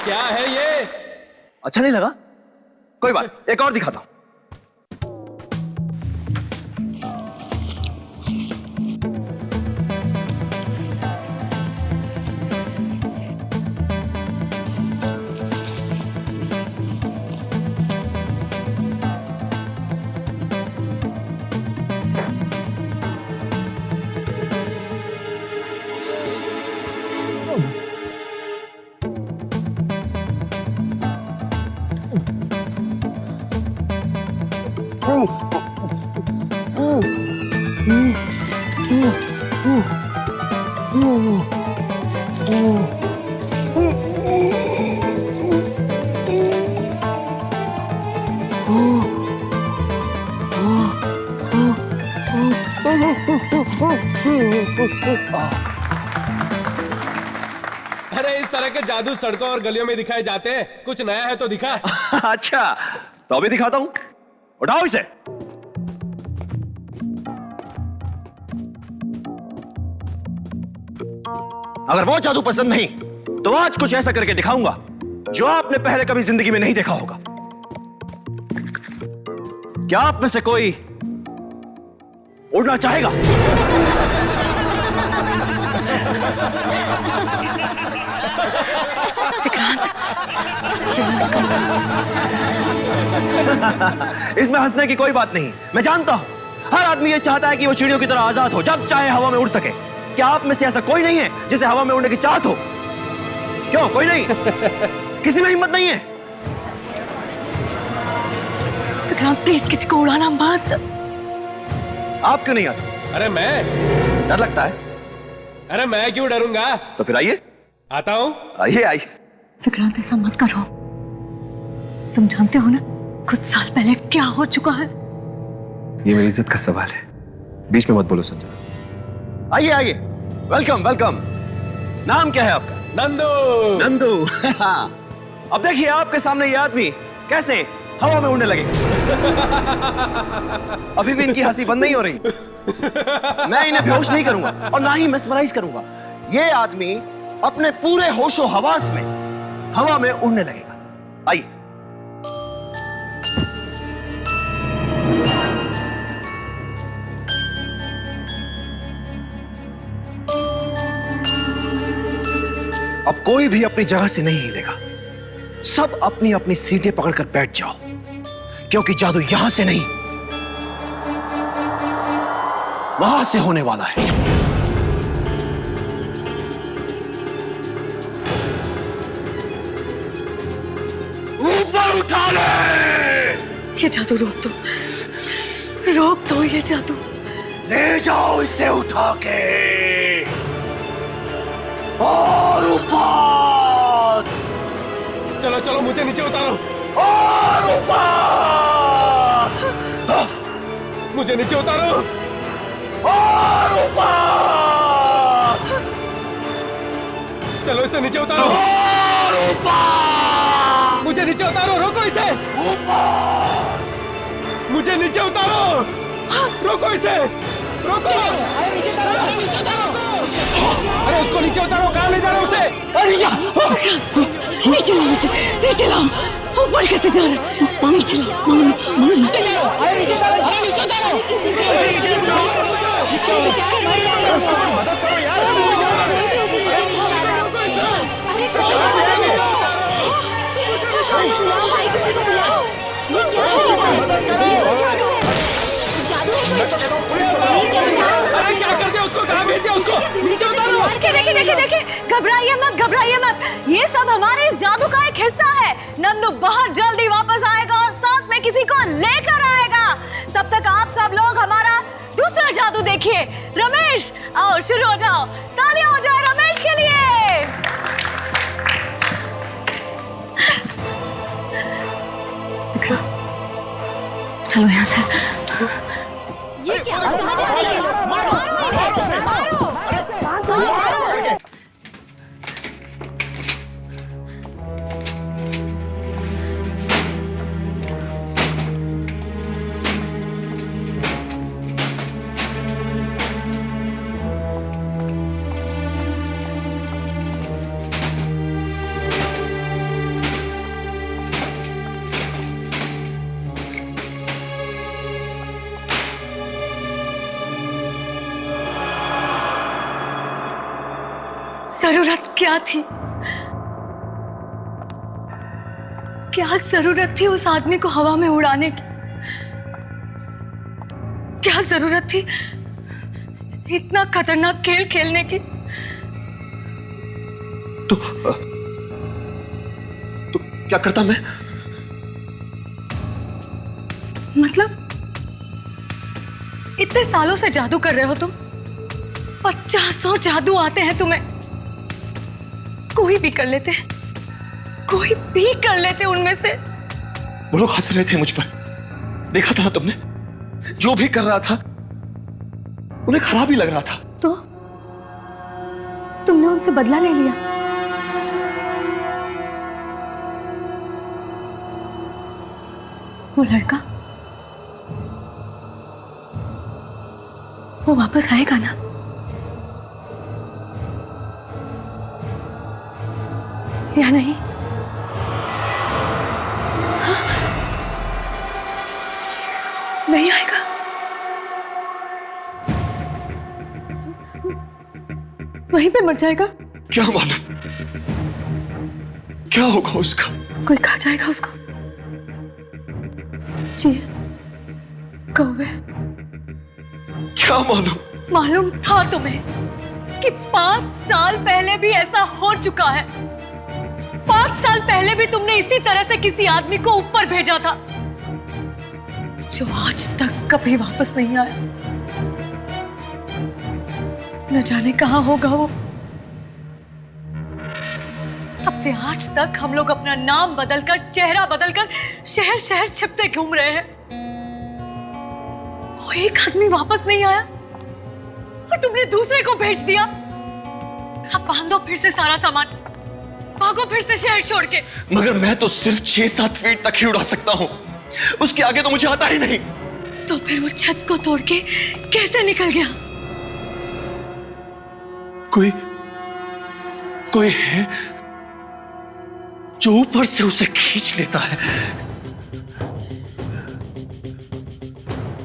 क्या है ये? अच्छा नहीं लगा? कोई बात, एक और दिखाता हूं। अरे इस तरह के जादू सड़कों और गलियों में दिखाए जाते हैं, कुछ नया है तो दिखा। अच्छा, तो अभी दिखाता हूं। उठाओ इसे। अगर वो जादू पसंद नहीं तो आज कुछ ऐसा करके दिखाऊंगा जो आपने पहले कभी जिंदगी में नहीं देखा होगा। क्या आप में से कोई उड़ना चाहेगा? विक्रांत, इसमें हंसने की कोई बात नहीं। मैं जानता हूं हर आदमी ये चाहता है कि वो चिड़ियों की तरह आजाद हो, जब चाहे हवा में उड़ सके। क्या आप में से ऐसा कोई नहीं है जिसे हवा में उड़ने की चाहत हो? क्यों, कोई नहीं? किसी में हिम्मत नहीं है? विक्रांत प्लीज किसी को उड़ाना मत। आप क्यों नहीं आते? अरे मैं? डर लगता है? अरे मैं क्यों डरूंगा? तो फिर आइए। आता हूं। आइए आइए। विक्रांत ऐसा मत करो। तुम जानते हो ना कुछ साल पहले क्या हो चुका है। ये मेरी इज्जत का सवाल है, बीच में मत बोलो संजना। आइए आइए, वेलकम वेलकम। नाम क्या है आपका? नंदू। नंदू। अब देखिए आपके सामने ये आदमी कैसे हवा में उड़ने लगे। अभी भी इनकी हंसी बंद नहीं हो रही। मैं इन्हें बेहोश नहीं करूंगा और ना ही मेस्मराइज करूंगा। ये आदमी अपने पूरे होशो हवास में हवा में उड़ने लगेगा। आइए। अब कोई भी अपनी जगह से नहीं हिलेगा। सब अपनी अपनी सीटें पकड़कर बैठ जाओ, क्योंकि जादू यहां से नहीं वहां से होने वाला है। ऊपर उठा ले। ये जादू रोक दो, रोक दो ये जादू। ले जाओ इसे उठा के और ऊपर। चलो चलो मुझे नीचे उतारो। और ऊपर। मुझे नीचे उतारो। और ऊपर। चलो इसे नीचे उतारो। और ऊपर। मुझे नीचे उतारो, रोको इसे। ऊपर। मुझे नीचे उतारो, रोको इसे, रोको। अरे उसको नीचे उतारो, कहाँ ले जा रहे हो उसे? नीचे लाओ इसे, नीचे लाओ। ऊपर कैसे जा रहा है? नीचे लाओ, मदद करो यार। अरे क्या करते हो उसको, कहाँ भेजते हो उसको? नीचे उतारो। देखिए, घबराइए मत, घबराइए मत। ये सब हमारे इस जादू का एक हिस्सा है। नंदू बहुत जल्दी वापस आएगा और साथ में किसी को लेकर आएगा। तब तक आप सब लोग हमारा दूसरा जादू देखिए। रमेश, आओ शुरू हो जाओ। तालियां हो जाए रमेश के लिए। चलो यहाँ से। ये क्या? कहाँ जा रही है? मारो इन्हें, मारो। जरूरत क्या थी? क्या जरूरत थी उस आदमी को हवा में उड़ाने की? क्या जरूरत थी इतना खतरनाक खेल खेलने की? तो क्या करता मैं? मतलब इतने सालों से जादू कर रहे हो तुम, 50 जादू आते हैं तुम्हें, कोई भी कर लेते, कोई भी कर लेते उनमें से। वो लोग हंस रहे थे मुझ पर, देखा था ना तुमने? जो भी कर रहा था उन्हें खराब ही लग रहा था। तो तुमने उनसे बदला ले लिया? वो लड़का, वो वापस आएगा ना? या नहीं? हाँ? नहीं आएगा? वहीं पे मर जाएगा? क्या मालूम क्या होगा उसका। कोई खा जाएगा उसको? जी, कौवे। क्या मालूम? मालूम था तुम्हें कि 5 साल पहले भी ऐसा हो चुका है। 5 साल पहले भी तुमने इसी तरह से किसी आदमी को ऊपर भेजा था, जो आज तक कभी वापस नहीं आया। न जाने कहां होगा वो। तब से आज तक हम लोग अपना नाम बदलकर, चेहरा बदलकर शहर शहर छिपते घूम रहे हैं। वो एक आदमी वापस नहीं आया और तुमने दूसरे को भेज दिया। अब बांधो फिर से सारा सामान, भागो फिर से शहर छोड़ के। मगर मैं तो सिर्फ 6-7 फीट तक ही उड़ा सकता हूं, उसके आगे तो मुझे आता ही नहीं। तो फिर वो छत को तोड़ के कैसे निकल गया? कोई है जो ऊपर से उसे खींच लेता है।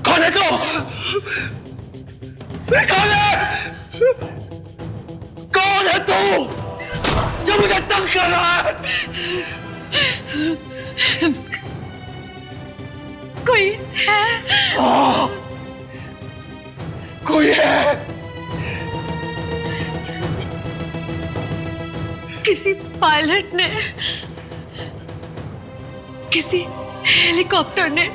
कौन है तू? कौन है? कौन है तू जो मुझे तंग कर रहा है? कोई है? कोई है? किसी पायलट ने, किसी हेलीकॉप्टर ने,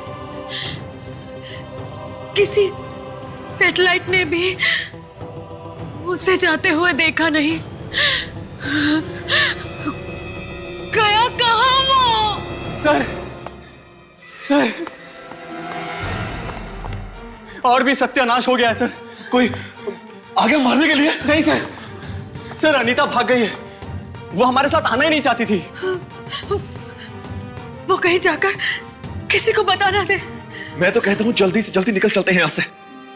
किसी सैटेलाइट ने भी उसे जाते हुए देखा नहीं। गया कहां वो? सर और भी सत्यानाश हो गया है सर। कोई आगे मारने के लिए? नहीं सर अनीता भाग गई है। वो हमारे साथ आना ही नहीं चाहती थी। वो कहीं जाकर किसी को बताना दे। मैं तो कहता हूँ जल्दी से जल्दी निकल चलते हैं यहाँ से।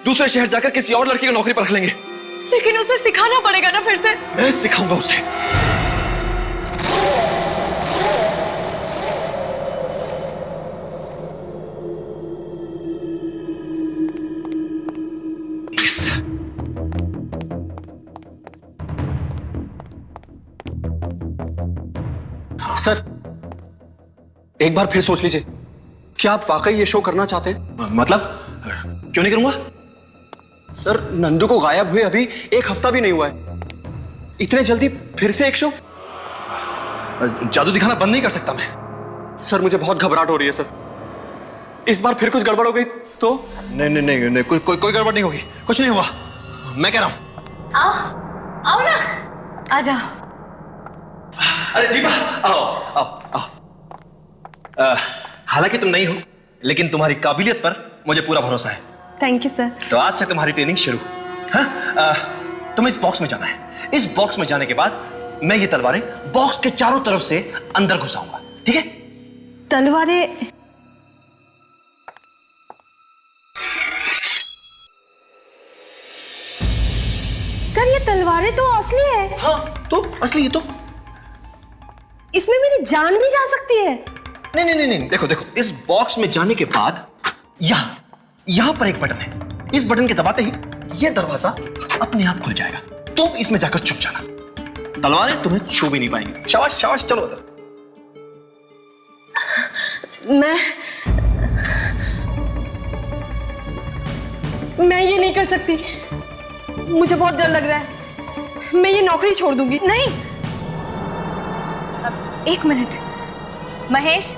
दूसरे शहर जाकर किसी और लड़की को नौकरी पर रख लेंगे। लेकिन उसे सिखाना पड़ेगा ना फिर से। मैं सिखाऊंगा उसे। सर एक बार फिर सोच लीजिए, क्या आप वाकई ये शो करना चाहते हैं? मतलब क्यों नहीं करूंगा? सर नंदू को गायब हुए अभी 1 हफ्ता भी नहीं हुआ है, इतने जल्दी फिर से एक शो? जादू दिखाना बंद नहीं कर सकता मैं। सर मुझे बहुत घबराहट हो रही है सर। इस बार फिर कुछ गड़बड़ हो गई तो? नहीं, कोई गड़बड़ नहीं होगी। कुछ नहीं हुआ, मैं कह रहा हूं। आओ ना, आ जाओ। अरे दीपा, आओ। हालांकि तुम नहीं हो, लेकिन तुम्हारी काबिलियत पर मुझे पूरा भरोसा है। Thank you sir. तो आज से तुम्हारी ट्रेनिंग शुरू। हाँ, तुम्हें इस बॉक्स में जाना है। इस बॉक्स में जाने के बाद मैं ये तलवारें बॉक्स के चारों तरफ से अंदर घुसाऊंगा, ठीक है? तलवारें? सर ये तलवारें तो असली है। हाँ तो असली है। तो इसमें मेरी जान भी जा सकती है? नहीं, देखो इस बॉक्स में जाने के बाद यहां पर एक बटन है। इस बटन के दबाते ही यह दरवाजा अपने आप खुल जाएगा। तुम इसमें जाकर छुप जाना। तलवारें तुम्हें छू भी नहीं पाएंगी। शाबाश शाबाश, चलो उधर। मैं ये नहीं कर सकती, मुझे बहुत डर लग रहा है। मैं ये नौकरी छोड़ दूंगी। नहीं, एक मिनट महेश,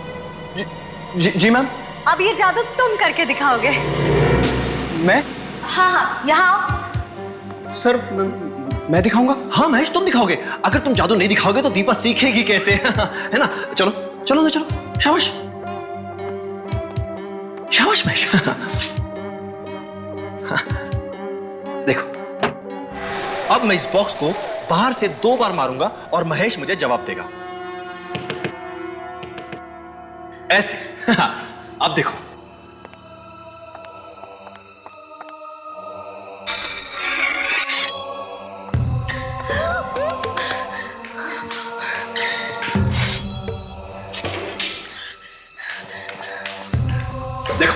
जी मैम। अब ये जादू तुम करके दिखाओगे। मैं? हाँ हाँ, यहाँ आओ। सर मैं दिखाऊंगा? हाँ महेश, तुम दिखाओगे। अगर तुम जादू नहीं दिखाओगे तो दीपा सीखेगी कैसे? है ना? चलो चलो चलो, शाबाश शाबाश महेश। देखो, अब मैं इस बॉक्स को बाहर से 2 बार मारूंगा और महेश मुझे जवाब देगा ऐसे। अब देखो, देखो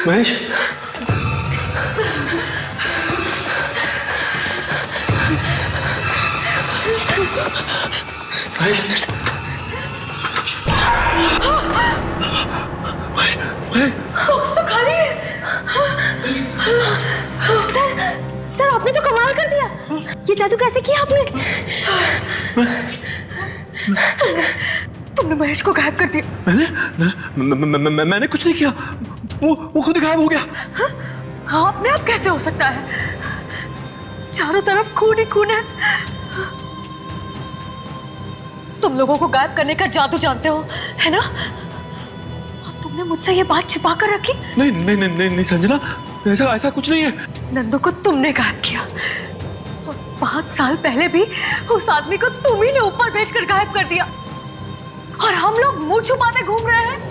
महेश, महेश, तो खाली है। सर आपने तो कमाल कर दिया। ये जादू कैसे किया आपने? तुमने महेश को गायब कर दिया। मैंने कुछ नहीं किया, वो खुद गायब हो गया। हाँ, अपने आप कैसे हो सकता है? चारों तरफ खून ही खून है। तुम लोगों को गायब करने का जादू जानते हो, है ना? और तुमने मुझसे ये बात छिपा कर रखी? नहीं नहीं नहीं नहीं, नहीं संजना, ऐसा कुछ नहीं है। नंदू को तुमने गायब किया और 5 साल पहले भी उस आदमी को तुम ही ने ऊपर भेजकर गायब कर दिया और हम लोग मुंह छुपाते घूम रहे हैं।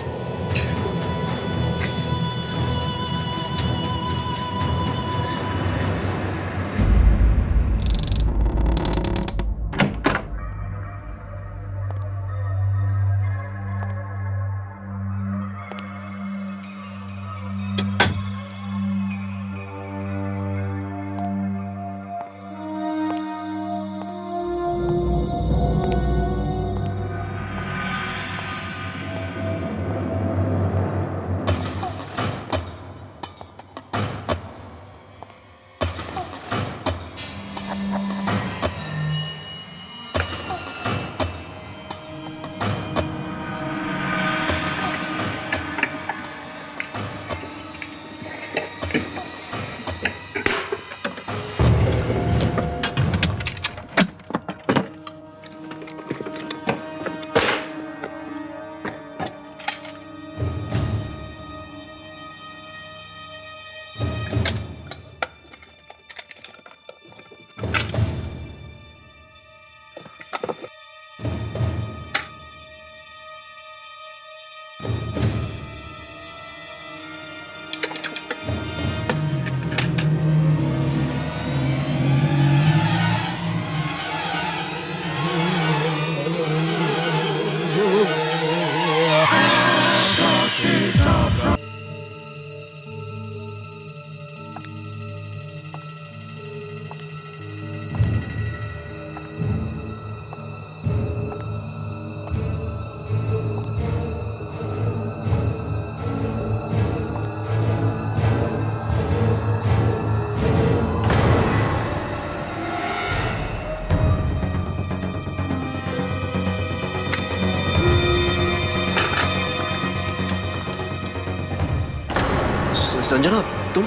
संजना, तुम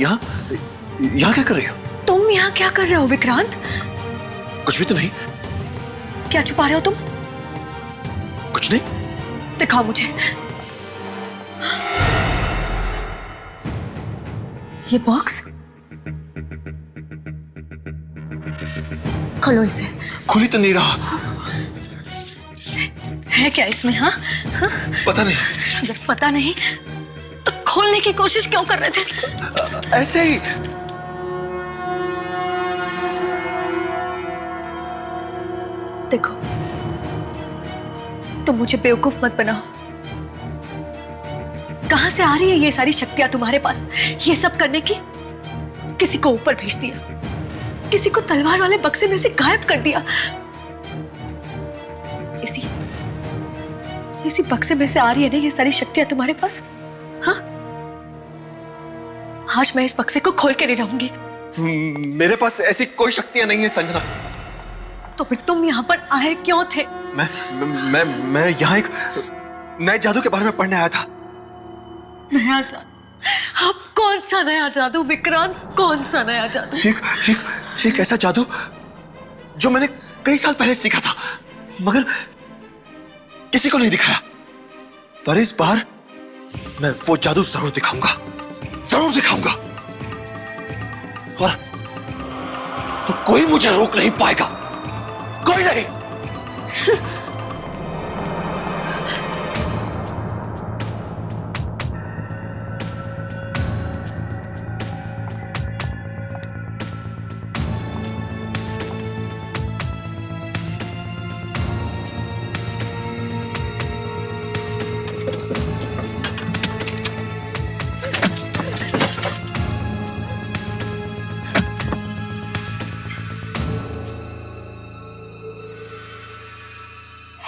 यहाँ क्या कर रही हो? तुम यहाँ क्या कर रहे हो विक्रांत? कुछ भी तो नहीं। क्या छुपा रहे हो तुम? कुछ नहीं। दिखाओ मुझे। ये बॉक्स खोलो इसे। खुली तो नहीं रहा। है क्या इसमें? हाँ हाँ? पता नहीं। अगर पता नहीं तो खोलने की कोशिश क्यों कर रहे थे? ऐसे ही। देखो, तुम मुझे बेवकूफ मत बनाओ। कहां से आ रही है ये सारी शक्तियां तुम्हारे पास ये सब करने की? किसी को ऊपर भेज दिया, किसी को तलवार वाले बक्से में से गायब कर दिया। इसी बक्से में से आ रही है ना ये सारी शक्तियां तुम्हारे पास? हाँ, आज मैं इस बक्से को खोल के नहीं रहूंगी। मेरे पास ऐसी कोई शक्तियां नहीं है संजना। तो फिर तुम यहाँ पर आए क्यों थे? मैं यहाँ एक नए जादू के बारे में पढ़ने आया था। नया जादू? अब कौन सा नया जादू विक्रांत? कौन सा नया जादू? एक ऐसा जादू जो मैंने कई साल पहले सीखा था, मगर किसी को नहीं दिखाया। पर इस बार मैं वो जादू जरूर दिखाऊंगा, जरूर दिखाऊंगा। और कोई मुझे रोक नहीं पाएगा, कोई नहीं।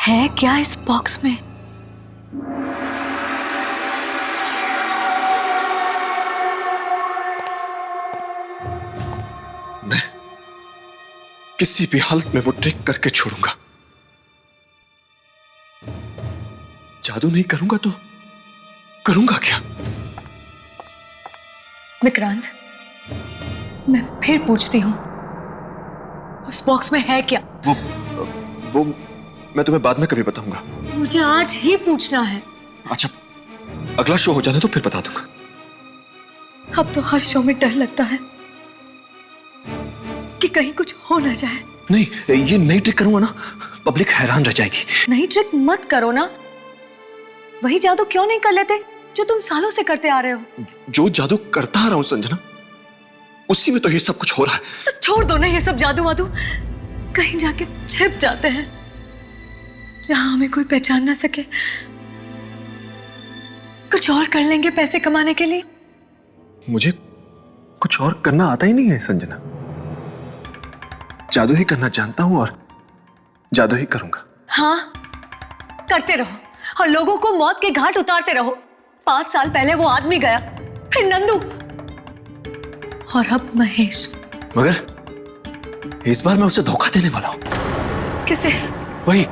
है क्या इस बॉक्स में? मैं किसी भी हालत में वो ट्रिक करके छोड़ूंगा। जादू नहीं करूंगा तो करूंगा क्या? विक्रांत, मैं फिर पूछती हूँ, उस बॉक्स में है क्या? वो मैं तुम्हें बाद में कभी बताऊंगा। मुझे आज ही पूछना है। अच्छा, अगला शो हो जाने तो फिर बता दूंगा। अब तो हर शो में डर लगता है कि कहीं कुछ हो ना जाए। नहीं, ये नई ट्रिक करूंगा ना, पब्लिक हैरान रह जाएगी। नई ट्रिक मत करो ना। वही जादू क्यों नहीं कर लेते जो तुम सालों से करते आ रहे हो? जो जादू करता आ रहा हूं संजना, उसी में तो ये सब कुछ हो रहा है। तो छोड़ दो ना ये सब जादू वादू। कहीं जाके छिप जाते हैं जहां हमें कोई पहचान ना सके। कुछ और कर लेंगे पैसे कमाने के लिए। मुझे कुछ और करना आता ही नहीं है संजना। जादू ही करना जानता हूं और जादू ही करूंगा। हाँ, करते रहो और लोगों को मौत के घाट उतारते रहो। 5 साल पहले वो आदमी गया, फिर नंदू, और अब महेश। मगर इस बार मैं उसे धोखा देने वाला हूं। किसे? वही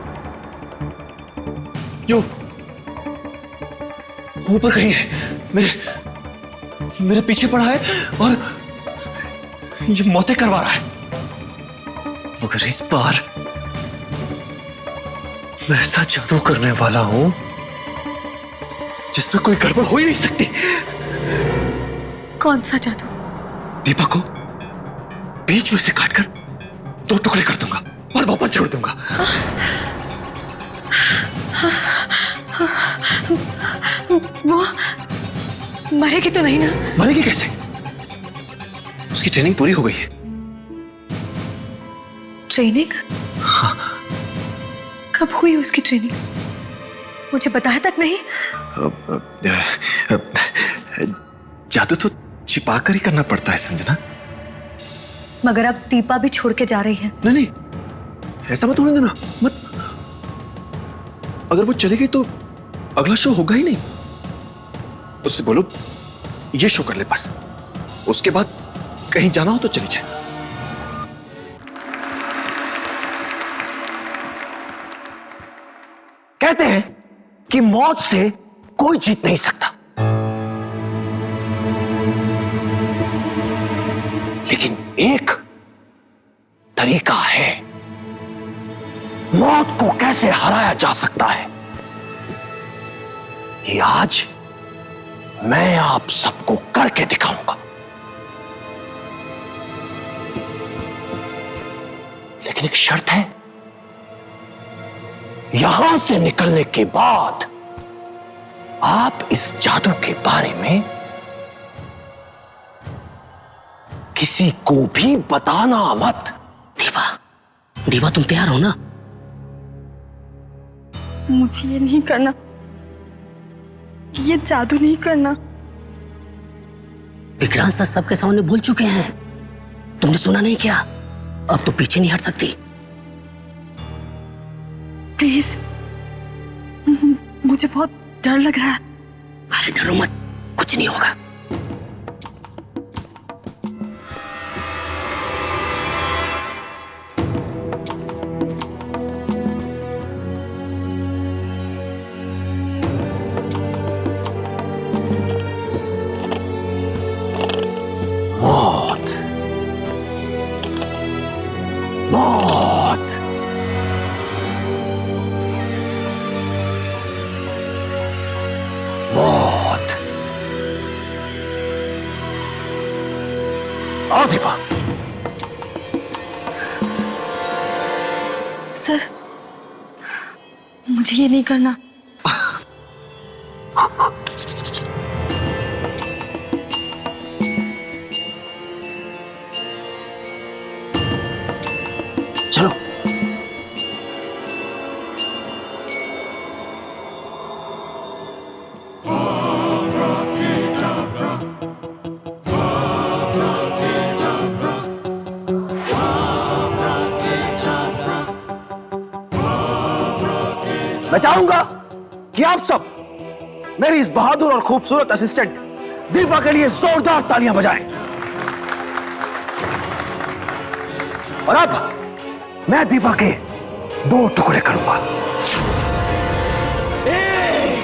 यो ऊपर कहीं है, मेरे पीछे पड़ा है और ये मौतें करवा रहा है। मगर इस बार मैं ऐसा जादू करने वाला हूं जिसमें कोई गड़बड़ हो ही नहीं सकती। कौन सा जादू? दीपा को बीच में से काटकर 2 टुकड़े कर दूंगा और वापस जोड़ दूंगा। वो मरेगी तो नहीं ना? मरेगी कैसे? उसकी ट्रेनिंग पूरी हो गई है। ट्रेनिंग? हाँ। कब हुई उसकी ट्रेनिंग? मुझे बताया तक नहीं। जादू तो छिपा कर ही करना पड़ता है संजना। मगर अब दीपा भी छोड़ के जा रही है। नहीं नहीं, ऐसा मत होने देना, मत। अगर वो चली गई तो अगला शो होगा ही नहीं। उससे बोलो ये शो कर ले बस, उसके बाद कहीं जाना हो तो चली जाए। कहते हैं कि मौत से कोई जीत नहीं सकता, एक तरीका है मौत को कैसे हराया जा सकता है, ये आज मैं आप सबको करके दिखाऊंगा। लेकिन एक शर्त है, यहां से निकलने के बाद आप इस जादू के बारे में किसी को भी बताना मत। दीवा तुम तैयार हो ना? मुझे ये नहीं करना, ये जादू नहीं करना। विक्रांत सर सबके सामने भूल चुके हैं, तुमने सुना नहीं क्या? अब तो पीछे नहीं हट सकती। प्लीज, मुझे बहुत डर लग रहा है। अरे डरो मत, कुछ नहीं होगा। मौत, मौत, मौत। आओ दीपा। सर, मुझे ये नहीं करना। चलो। मैं चाहूंगा कि आप सब मेरी इस बहादुर और खूबसूरत असिस्टेंट दीपा के लिए जोरदार तालियां बजाएं। और अब मैं दीपा के 2 टुकड़े करूंगा। 1,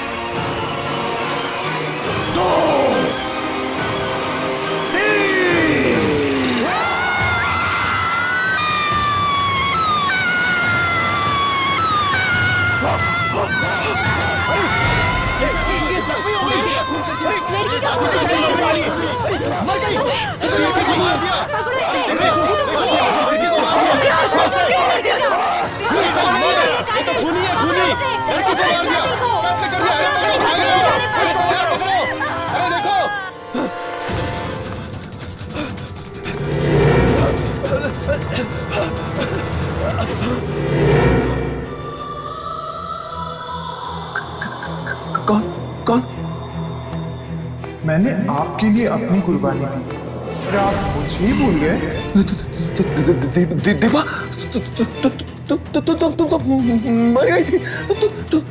2, 3। ये जख्मी हो गई। लड़की का खून निकल रहा है। मर गई। पकड़ो इसे। ये तो खूनी है। कौन? मैंने आपके लिए अपनी कुर्बानी दी और आप मुझे ही भूल गए। दीपा, तुम मर गई थी।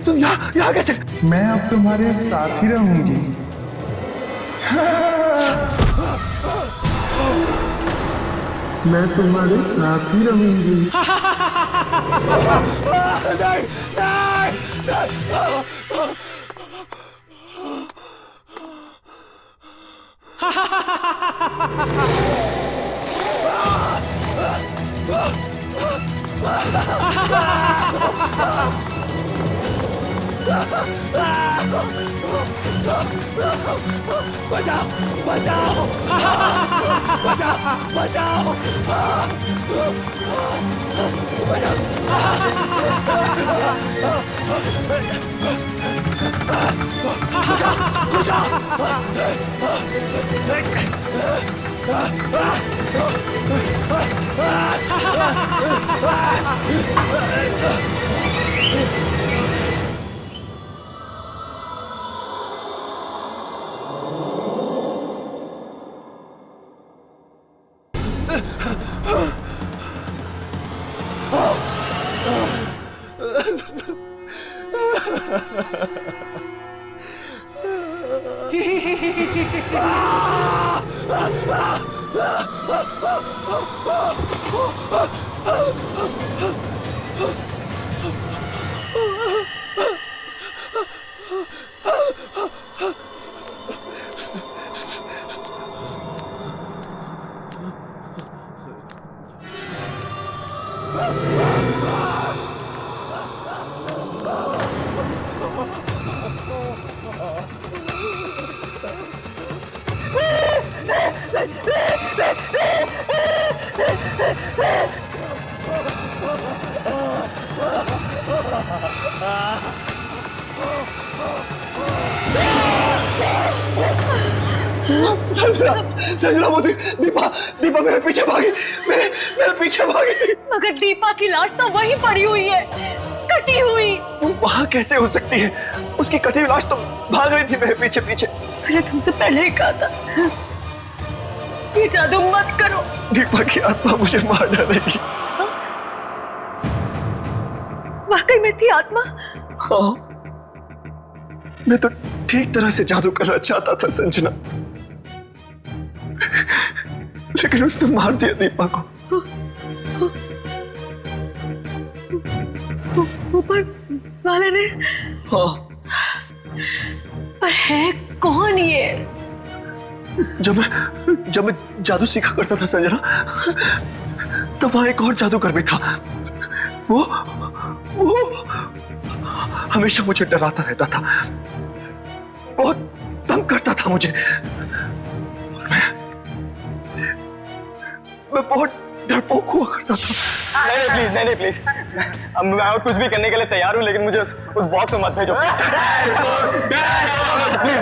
तुम यहाँ कैसे? मैं अब तुम्हारे साथ ही रहूंगी। मैं तुम्हारे साथ ही रहूंगी। बचाओ, बचाओ, बचाओ, बचाओ, संजना मोदी, दीपा दीपा मेरे पीछे भागी, मेरे पीछे भागी थी। मगर दीपा की लाश तो वहीं पड़ी हुई है, कटी हुई। वो वहां कैसे हो सकती है? उसकी कटी हुई लाश तो भाग रही थी मेरे पीछे पीछे। मैंने तुमसे पहले ही कहा था ये जादू मत करो। दीपा की आत्मा मुझे मार डालेगी। वाकई में थी आत्मा? हाँ, मैं तो ठीक तरह से जादू करना चाहता था संजना, लेकिन उसने मार दिया दीपा को। ऊपर वाले ने? हाँ। पर है कौन ये? जब मैं जादू सीखा करता था संजना, तब वहां एक और जादूगर भी था। वो हमेशा मुझे डराता रहता था, बहुत तंग करता था मुझे। मैं बहुत डरपोक हुआ करता था। नहीं प्लीज मैं और कुछ भी करने के लिए तैयार हूँ, लेकिन मुझे उस बॉक्स में मत भेजो। प्लीज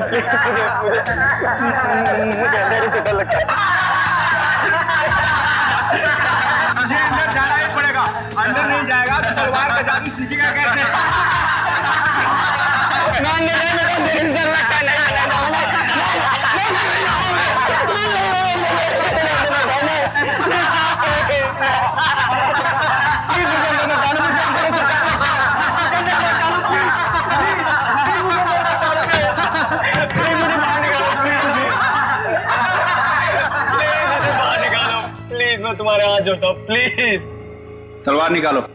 मुझे अंधेरे से डर लगता है। मुझे अंदर जाना ही पड़ेगा, अंदर नहीं जाएगा तो तलवार का जादू सीखेगा कैसे? अंधेरे से डर लगता है। प्लीज मैं तुम्हारे हाथ जोड़ता हूँ, प्लीज। तलवार निकालो।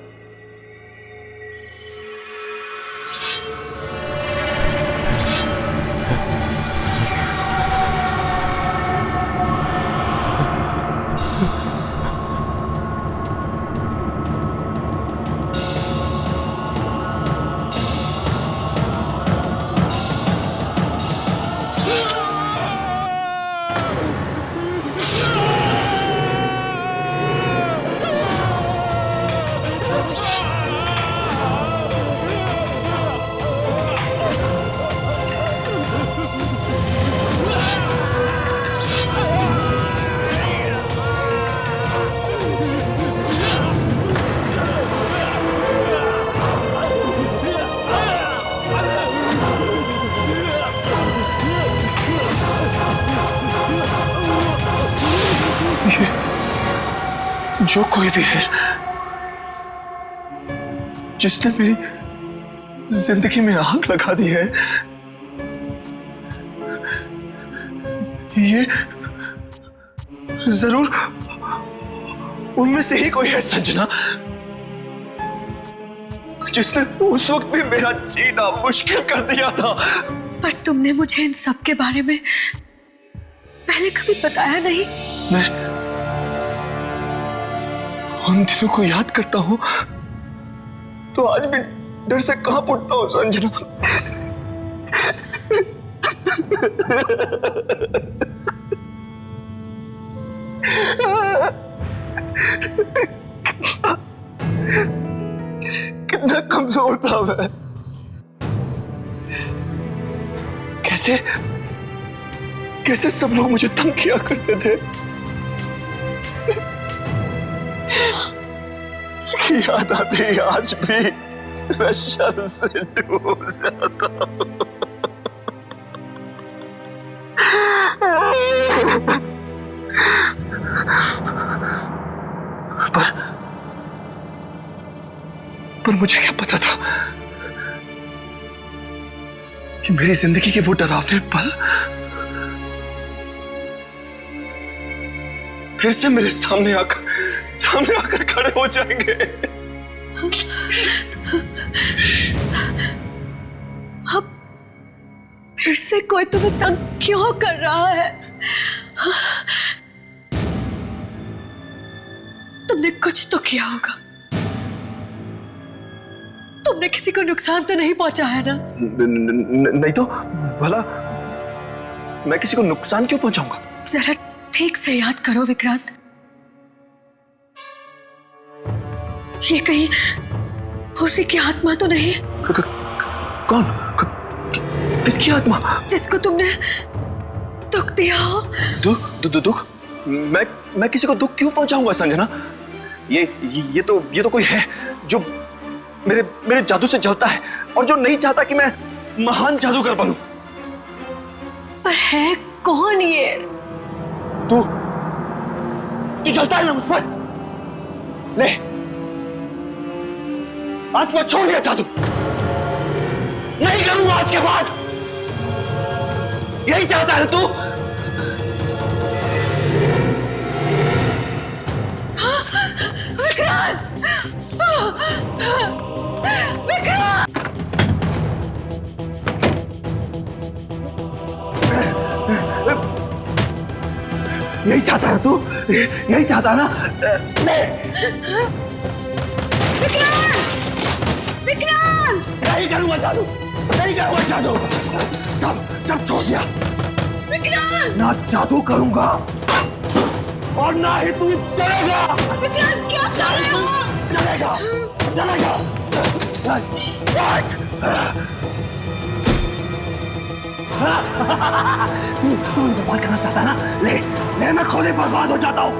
जो कोई भी है जिसने मेरी जिंदगी में आग लगा दी है, ये जरूर उनमें से ही कोई है संजना, जिसने उस वक्त भी मेरा जीना मुश्किल कर दिया था। पर तुमने मुझे इन सब के बारे में पहले कभी बताया नहीं। मैं उन दिनों को याद करता हूं तो आज भी डर से कांप उठता हूं संजना। कितना कमजोर था मैं, कैसे सब लोग मुझे तंग किया करते थे। इसकी याद आती है आज भी मैं शर्म से डूब जाता हूं। पर मुझे क्या पता था कि मेरी जिंदगी के वो डरावने पल फिर से मेरे सामने आकर खड़े हो जाएंगे। अब फिर से कोई तुम्हें तंग क्यों कर रहा है? तुमने कुछ तो किया होगा। तुमने किसी को नुकसान तो नहीं पहुंचा है ना? नहीं तो भला मैं किसी को नुकसान क्यों पहुंचाऊंगा? जरा ठीक से याद करो विक्रांत। ये कहीं उसी की आत्मा तो नहीं? कौन? किसकी आत्मा? जिसको तुमने दुख दिया हो। दुख? मैं किसी को दुख क्यों पहुंचाऊंगा संजना? ये तो कोई है जो मेरे जादू से जलता है और जो नहीं चाहता कि मैं महान जादूगर बनूं। पर है कौन ये? तू जलता है ना मुझ पर? ले, आज मैं छोड़ दिया जादू, नहीं करूंगा आज के बाद। यही चाहता है तू? विक्रांत! विक्रांत! यही चाहता है तू? यही चाहता है ना? विक्रांत! विक्रांत! नहीं करूंगा जादू, नहीं करूंगा जादू। सब छोड़ दिया। विक्रांत! ना जादू करूंगा और ना ही तू चलेगा। विक्रांत क्या कर रहे हो? चलेगा। तू बर्बाद करना चाहता है ना? ले मैं खुद ही बर्बाद हो जाता हूँ।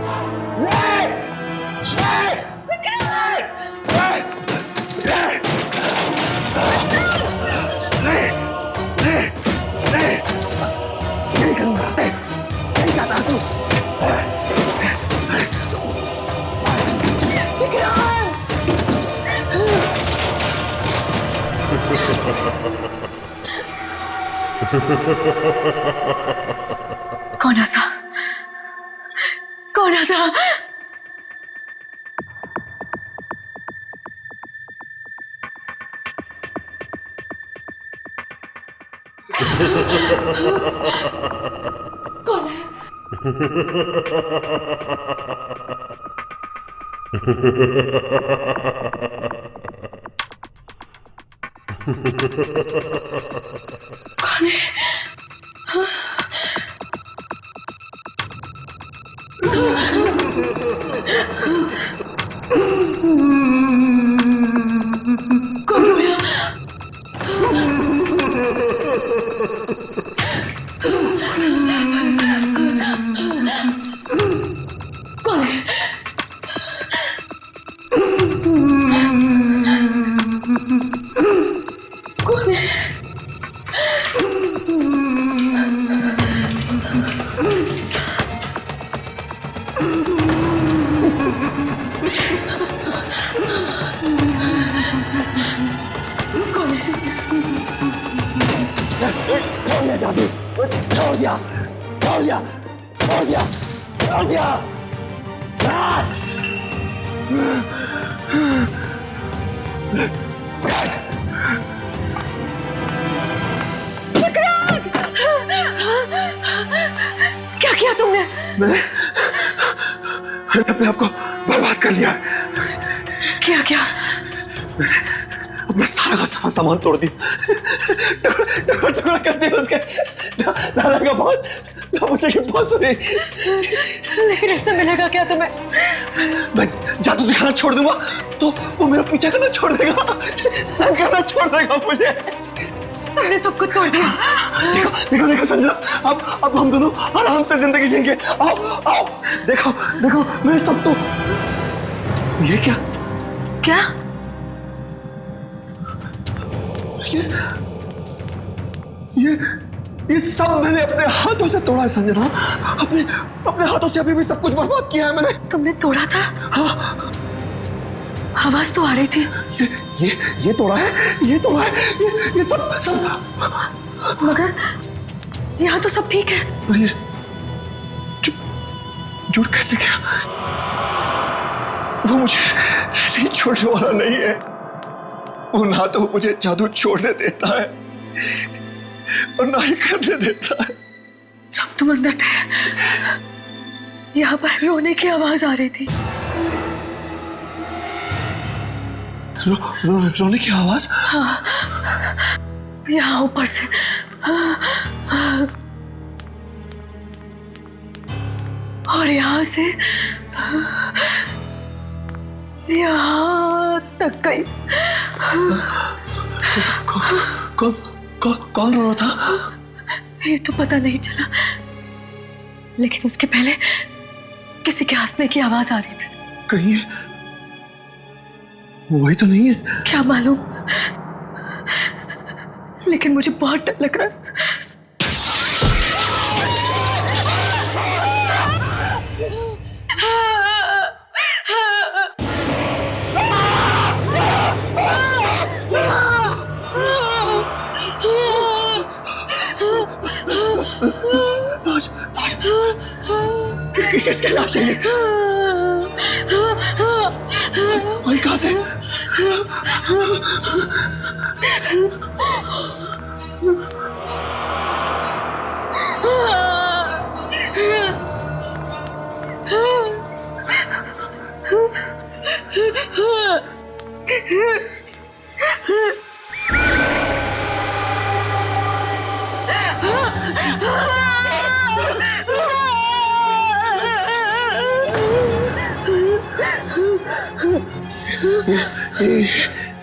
नहीं करूंगा, नहीं चाहता तू। कौन ऐसा? कौन ऐसा? कौन है? कौन है? कौन रोया? कौन है? कौन है? जादू छोड़ दिया। क्या किया तुमने? मैंने अपने आप को बर्बाद कर लिया। क्या? अपना सारा का सारा सामान तोड़ दिया, टुकड़ा कर दिया उसके। दादा का बॉस, मुझे के बॉस हो रही। लेकिन इससे मिलेगा क्या तुम्हें? मैं जादू दिखाना छोड़ दूंगा तो वो मेरा पीछा करना छोड़ देगा, तंग करना छोड़ देगा मुझे। तुमने सब कुछ तोड़ दिया। देखो संजना, अब हम दोनों आराम से जिंदगी जिएंगे। आओ देखो मैं सब तो। ये क्या? ये सब मैंने अपने हाथों से तोड़ा है संजना। अपने हाथों से अभी भी सब कुछ बर्बाद किया है मैंने। तुमने तोड़ा था? हाँ। आवाज तो आ रही थी। ये तोड़ा है, ये सब। मगर यहाँ तो सब ठीक है। और ये जुड़ कैसे गया? वो मुझे ऐसे ही छोड़ने वाला नहीं है। वो ना तो मुझे जादू छोड़ने देता है और ना ही करने देता है। जब तुम अंदर थे, यहाँ पर रोने की आवाज आ रही थी। रोने की आवाज? हाँ, यहाँ ऊपर से। और यहाँ से यहाँ अटक गई। कौन रो रहा था? ये तो पता नहीं चला, लेकिन उसके पहले किसी के हंसने की आवाज आ रही थी। कहीं वही तो नहीं है? क्या मालूम, लेकिन मुझे बहुत डर लग रहा है। लाश, लाश, किसकी लाश है ये? भाई कहाँ से?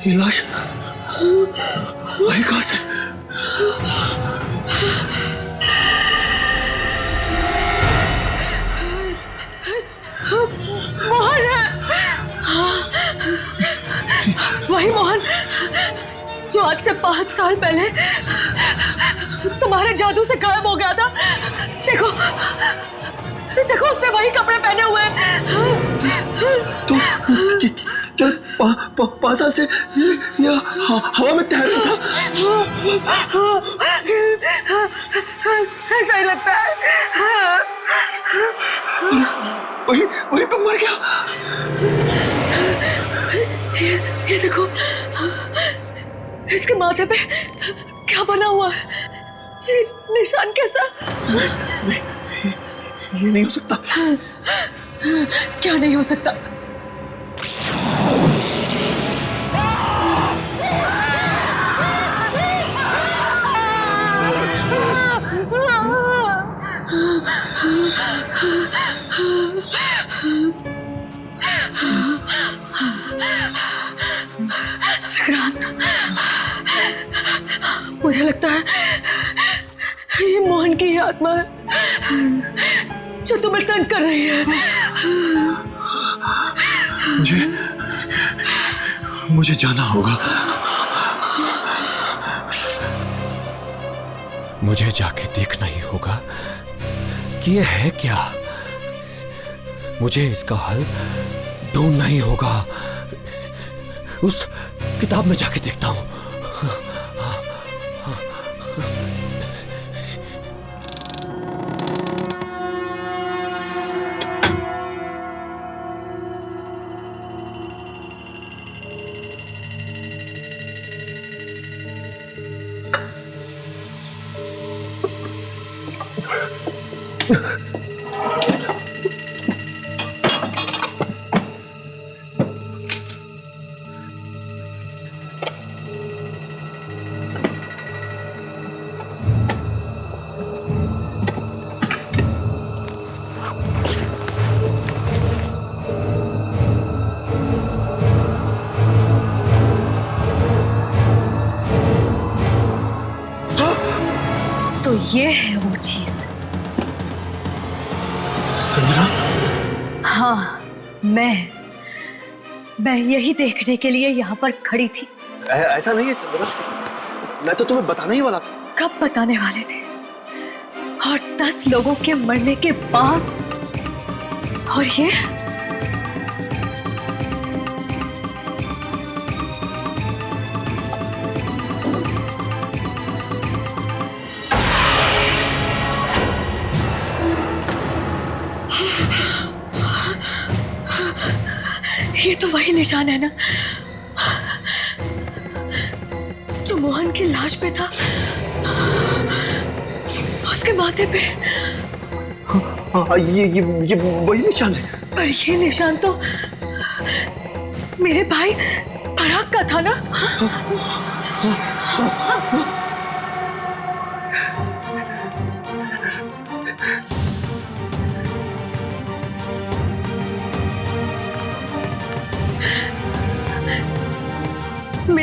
ये लाश भाई कहाँ से? मोहन है, वही मोहन जो आज से 5 साल पहले तुम्हारे जादू से गायब हो गया था। देखो देखो, उसने वही कपड़े पहने हुए हैं। तो क्या 5 साल से ये हवा में तैर रहा था? ऐसा ही लगता है। वही पे मर गया। ये देखो, इसके माथे पे क्या बना हुआ है? ये निशान कैसा? ये नहीं हो सकता। क्या नहीं हो सकता? विक्रांत, मुझे लगता है ये मोहन की ही आत्मा है जो तुम्हें तंग कर रही है। मुझे जाना होगा। मुझे जाके देखना ही होगा कि ये है क्या। मुझे इसका हल ढूंढना ही होगा। उस किताब में जाके देखता हूं। तो ये है वो चीज। संजना? हाँ, मैं यही देखने के लिए यहाँ पर खड़ी थी। ऐसा नहीं है संजना, मैं तो तुम्हें बताने ही वाला था। कब बताने वाले थे? और 10 लोगों के मरने के बाद। और ये तो वही निशान है ना जो मोहन की लाश पे था, उसके माथे पे। हाँ, ये वही निशान है। पर ये निशान तो मेरे भाई पराग का था ना?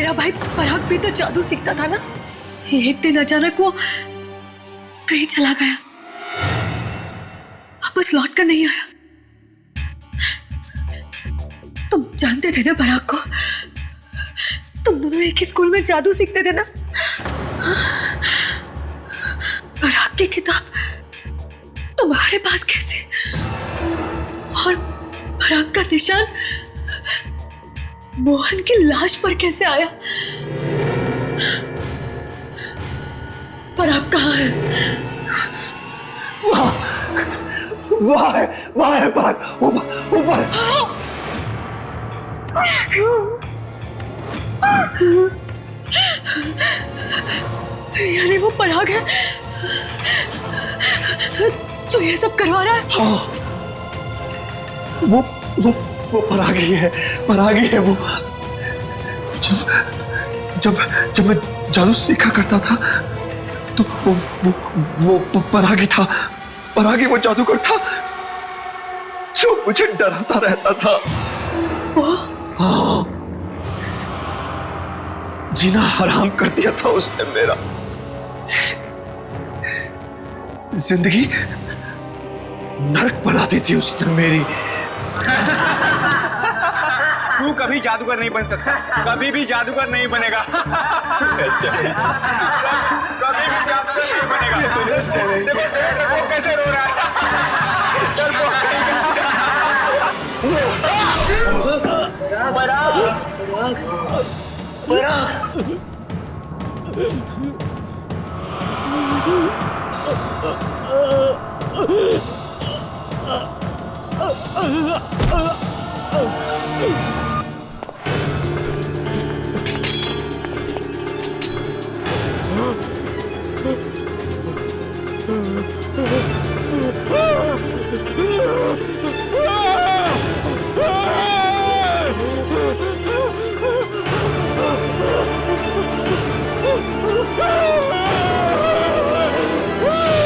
मेरा भाई पराग भी तो जादू सीखता था ना। एक दिन अचानक वो कहीं चला गया, वापस लौट कर नहीं आया। तुम जानते थे ना पराग को? तुम दोनों एक ही स्कूल में जादू सीखते थे ना? पराग की किताब तुम्हारे पास कैसे? और पराग का निशान मोहन की लाश पर कैसे आया? पराग कहाँ है? वहाँ है पराग, ऊपर। यानी वो पराग है जो ये सब करवा रहा है? हाँ, वो पराग ही है वो। जब मैं जादू सीखा करता था तो वो पराग ही था, पराग ही वो जादूगर था जो मुझे डराता रहता था। हाँ, जीना हराम कर दिया था उसने मेरा। जिंदगी नरक बना दी थी उसने मेरी। तू कभी जादूगर नहीं बन सकता, कभी भी जादूगर नहीं बनेगा। कभी भी जादूगर नहीं बनेगा। देखो कैसे रो रहा है।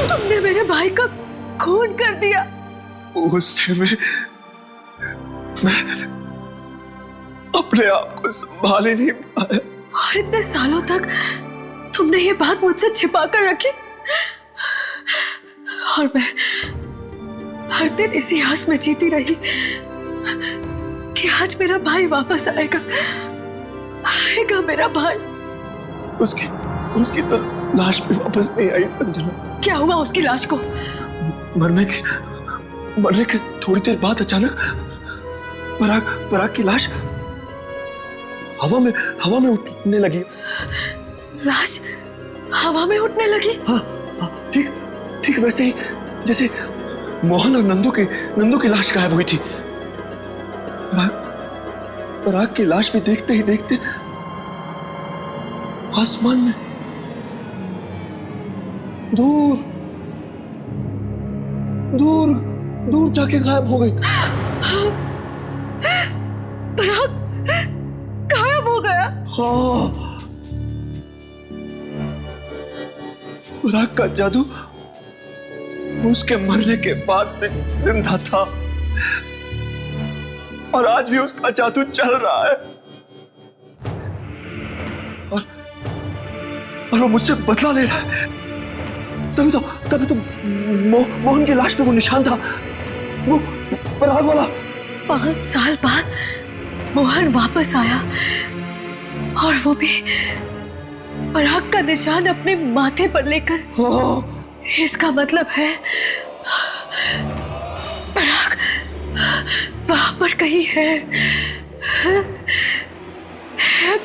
तुमने मेरे भाई का खून कर दिया। उससे मैं अपने आप को संभाल ही नहीं पाया। और इतने सालों तक तुमने ये बात मुझसे छिपा कर रखी, और मैं हर दिन इसी आस में जीती रही कि आज मेरा भाई वापस आएगा मेरा भाई। उसकी तो लाश भी वापस नहीं आई संजना। क्या हुआ उसकी लाश को? मरने के थोड़ी देर बाद अचानक पराग की लाश हवा में उठने लगी। लाश हवा में उठने लगी? हाँ, ठीक वैसे ही जैसे मोहन और नंदू की लाश गायब हुई थी। पराग की लाश भी देखते ही देखते आसमान में दूर जाके गायब हो गई। पराग गायब हो गया? हाँ, पराग का जादू उसके मरने के बाद भी जिंदा था, और आज भी उसका जादू चल रहा है। और वो मुझसे बदला ले रहा है। तभी तो मोहन की लाश पे वो निशान था, वो पराग वाला। 5 साल बाद मोहन वापस आया, और वो भी पराग का निशान अपने माथे पर लेकर। इसका मतलब है पराग वहां पर कहीं है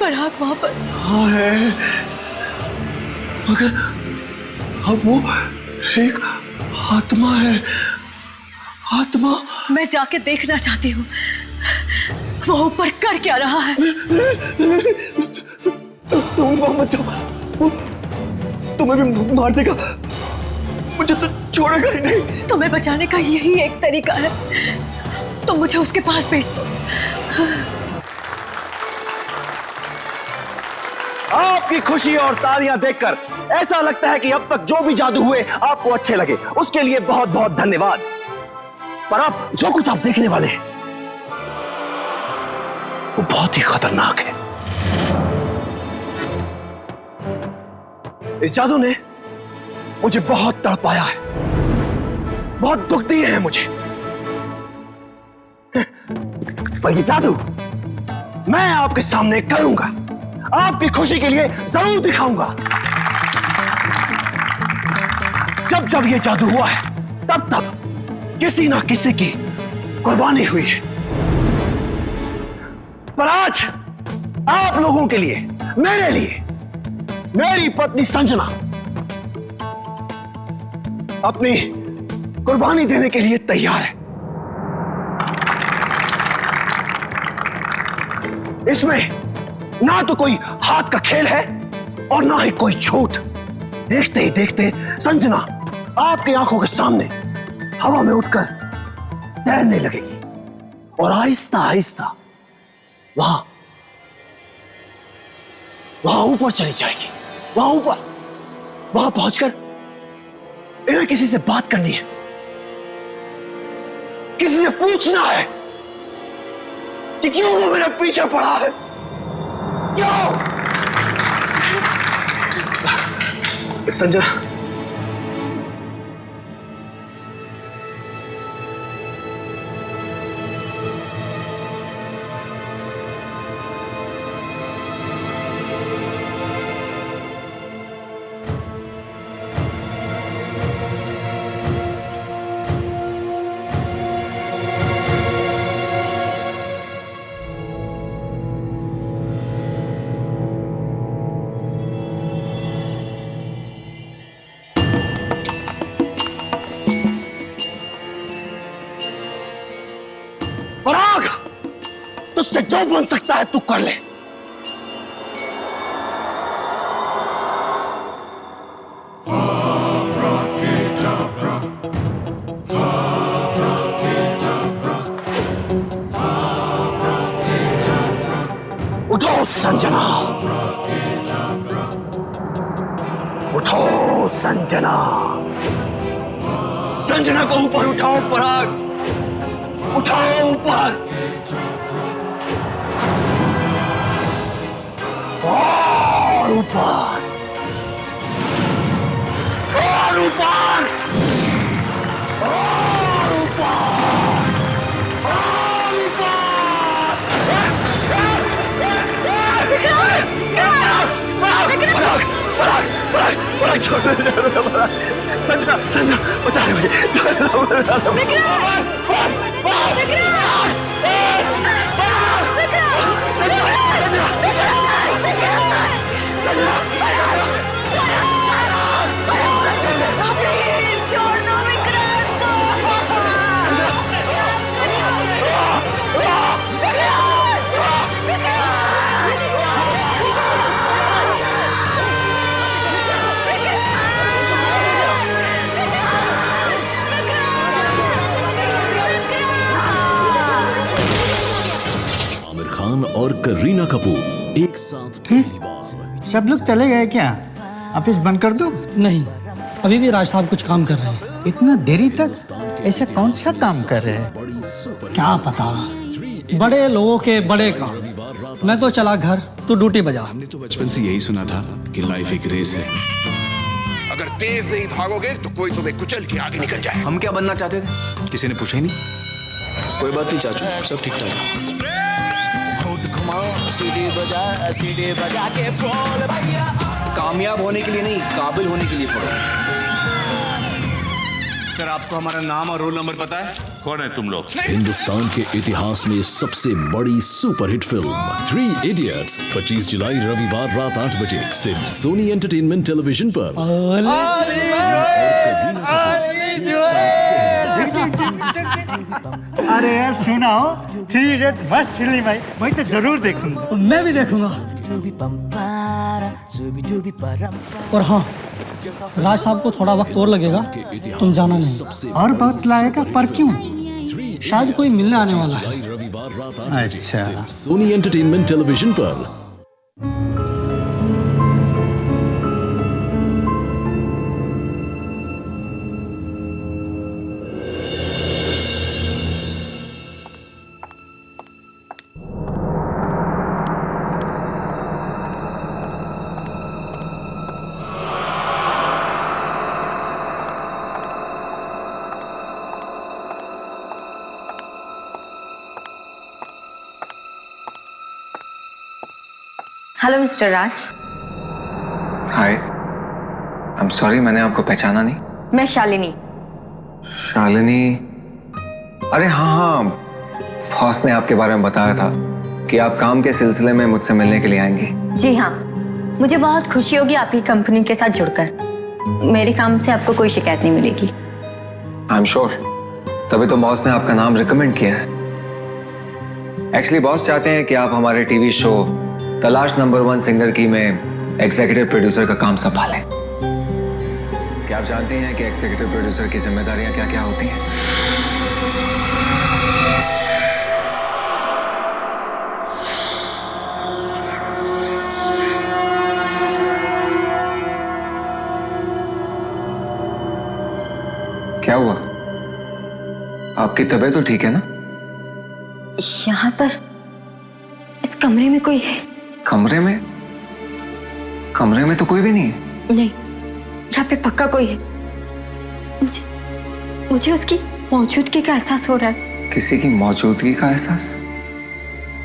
पराग वहां पर। हाँ है, मगर अब वो एक आत्मा है। आत्मा। मैं जाके देखना चाहती हूँ वो ऊपर कर क्या रहा है। तुम वहां मत जाओ, वो तुम्हें भी मार देगा, मुझे तो छोड़ेगा ही नहीं। तुम्हें बचाने का यही एक तरीका है, तुम मुझे उसके पास भेज दो। आपकी खुशी और तालियां देखकर ऐसा लगता है कि अब तक जो भी जादू हुए आपको अच्छे लगे, उसके लिए बहुत बहुत धन्यवाद। पर अब जो कुछ आप देखने वाले हैं वो बहुत ही खतरनाक है। इस जादू ने मुझे बहुत तड़पाया है, बहुत दुख दिए हैं मुझे, पर ये जादू मैं आपके सामने करूंगा, आपकी खुशी के लिए जरूर दिखाऊंगा। जब जब ये जादू हुआ है तब तब किसी ना किसी की कुर्बानी हुई है, पर आज आप लोगों के लिए, मेरे लिए, मेरी पत्नी संजना अपनी कुर्बानी देने के लिए तैयार है। इसमें ना तो कोई हाथ का खेल है और ना ही कोई झूठ। देखते ही देखते संजना आपकी आंखों के सामने हवा में उठकर तैरने लगेगी और आहिस्ता आहिस्ता वहां ऊपर चली जाएगी। वहां ऊपर, वहां पहुंचकर इन्हें किसी से बात करनी है, किसी से पूछना है कि क्यों वो मेरे पीछे पड़ा है, क्यों? संजना, पराग, तुझसे जो बन सकता है तू कर ले। उठो संजना, उठो संजना, संजना को ऊपर उठाओ पराग, उठाओ ऊपर, और ऊपर, और ऊपर, और ऊपर, और ऊपर। छोड़ दे संजना, संजना बचा ले मुझे। और करीना कपूर एक साथ पहली बार। सब लोग चले गए क्या? ऑफिस बंद कर दो? नहीं, अभी भी राज साहब कुछ काम कर रहे हैं। इतना देरी तक ऐसा कौन सा काम कर रहे हैं? क्या पता, बड़े लोगों के बड़े काम। मैं तो चला घर, तू ड्यूटी बजा। हमने तो बचपन से यही सुना था कि लाइफ एक रेस है। अगर तेज नहीं भागोगे तो कोई तुम्हें कुचल के आगे निकल जाए। हम क्या बनना चाहते थे? किसी ने पूछा ही नहीं। कोई बात नहीं चाचू, सब ठीक ठाक। सीढ़ी बजा के बोल भैया। कामयाब होने के लिए नहीं, काबिल होने के लिए पढ़ो। सर, आपको हमारा नाम और रोल नंबर पता है? कौन है तुम लोग? हिंदुस्तान के इतिहास में सबसे बड़ी सुपरहिट फिल्म 3 इडियट्स 25 जुलाई रविवार रात 8 बजे सिर्फ सोनी एंटरटेनमेंट टेलीविजन पर। अरे यार सुनाओ, 3 इडियट मस्त फिल्म भाई, मैं तो जरूर देखूंगा। मैं भी देखूंगा। और हाँ, राज साहब को थोड़ा वक्त और लगेगा, तुम जाना नहीं। और बहुत लगेगा, पर क्यों? शायद कोई मिलने आने वाला है। अच्छा, सोनी एंटरटेनमेंट टेलीविजन पर। Hello mister Raj. Hi, I am sorry, मैंने आपको पहचाना नहीं। मैं शालिनी। शालिनी? अरे हाँ हाँ, बॉस ने आपके बारे में बताया था कि आप काम के सिलसिले में मुझसे मिलने के लिए आएंगी। जी हाँ, मुझे बहुत खुशी होगी आपकी कंपनी के साथ जुड़कर। मेरे काम से आपको कोई शिकायत नहीं मिलेगी। आई एम श्योर, तभी तो बॉस ने आपका नाम रिकमेंड किया है। एक्चुअली बॉस चाहते हैं कि आप हमारे टीवी शो तलाश नंबर 1 सिंगर की में एग्जीक्यूटिव प्रोड्यूसर का काम संभालें। क्या आप जानते हैं कि एग्जीक्यूटिव प्रोड्यूसर की जिम्मेदारियां क्या क्या होती हैं? क्या हुआ? आपकी तबीयत तो ठीक है ना? यहाँ पर इस कमरे में कोई है? कमरे में? कमरे में तो कोई भी नहीं है। नहीं, यहाँ पे पक्का कोई है। मुझे उसकी मौजूदगी का एहसास हो रहा है। किसी की मौजूदगी का एहसास?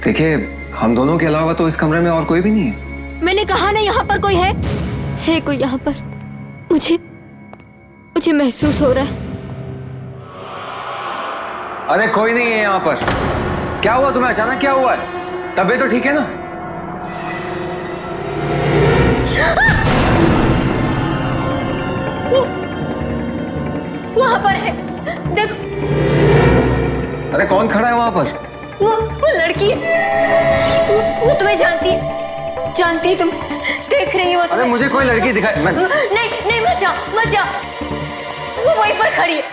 देखिए, हम दोनों के अलावा तो इस कमरे में और कोई भी नहीं है। मैंने कहा ना यहाँ पर कोई है कोई यहाँ पर। मुझे महसूस हो रहा है। अरे कोई नहीं है यहाँ पर। क्या हुआ तुम्हें? अचानक क्या हुआ है? तबीयत तो ठीक है ना? वहाँ पर है, देखो। अरे कौन खड़ा है वहाँ पर? वो लड़की है। वो तुम्हें जानती है तुम देख रही हो। अरे मुझे कोई लड़की दिखाई नहीं, मत जा। वो वहीं पर खड़ी है।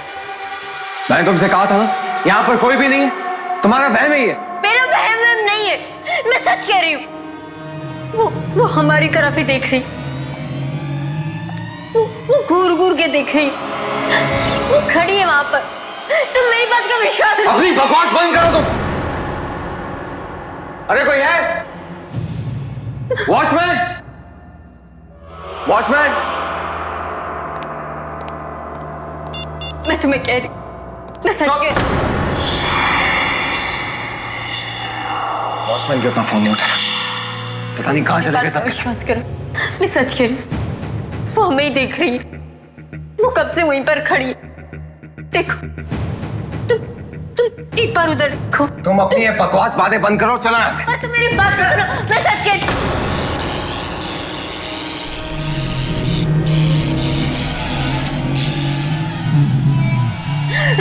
मैंने तुमसे कहा था ना, यहाँ पर कोई भी नहीं है। तुम्हारा वहम ही है। मेरा वहम नहीं है, मैं सच कह रही हूँ। वो हमारी तरफ ही देख रही। वो घूर के देख रही। वो खड़ी है वहां पर। तुम मेरी बात का विश्वास करो। अपनी बकवास बंद करो तुम। अरे कोई है? वॉचमैन! मैं तुम्हें कह रही, मैं सच कह रही। वॉचमैन क्यों अपना फोन नहीं उठाया? पता नहीं कहां चले गए सब। विश्वास करो, मैं सच कह रही। वो हमें ही देख रही है। वो कब से वहीं पर खड़ी है। देखो, तुम एक बार उधर देखो। तुम अपनी ये बकवास बातें बंद करो, चलो यहाँ से। पर तुम मेरी बात करो, मैं सच कह रही।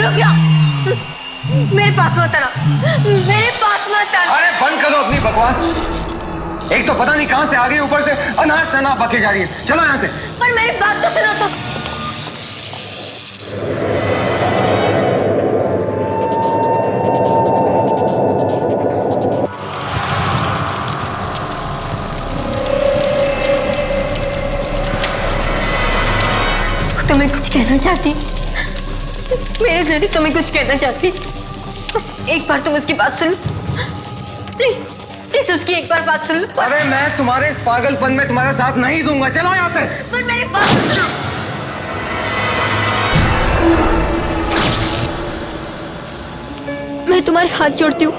रुक जाओ, मेरे पास मत आना। अरे बंद करो अपनी बकवास। एक तो पता नहीं कहां से आ गई, ऊपर से अनाज चना बके जा रही है। चलो यहाँ से। पर मेरी बात तो सुनो। तुम्हें कुछ कहना चाहती, मेरे जरिए तुम्हें कुछ कहना चाहती। बस एक बार तुम उसकी बात सुन, प्लीज उसकी एक बार बात सुन। अरे मैं तुम्हारे इस पागलपन में तुम्हारा साथ नहीं दूंगा। चलो यहाँ से। पर मेरी बात सुनो। मैं तुम्हारे हाथ जोड़ती हूँ,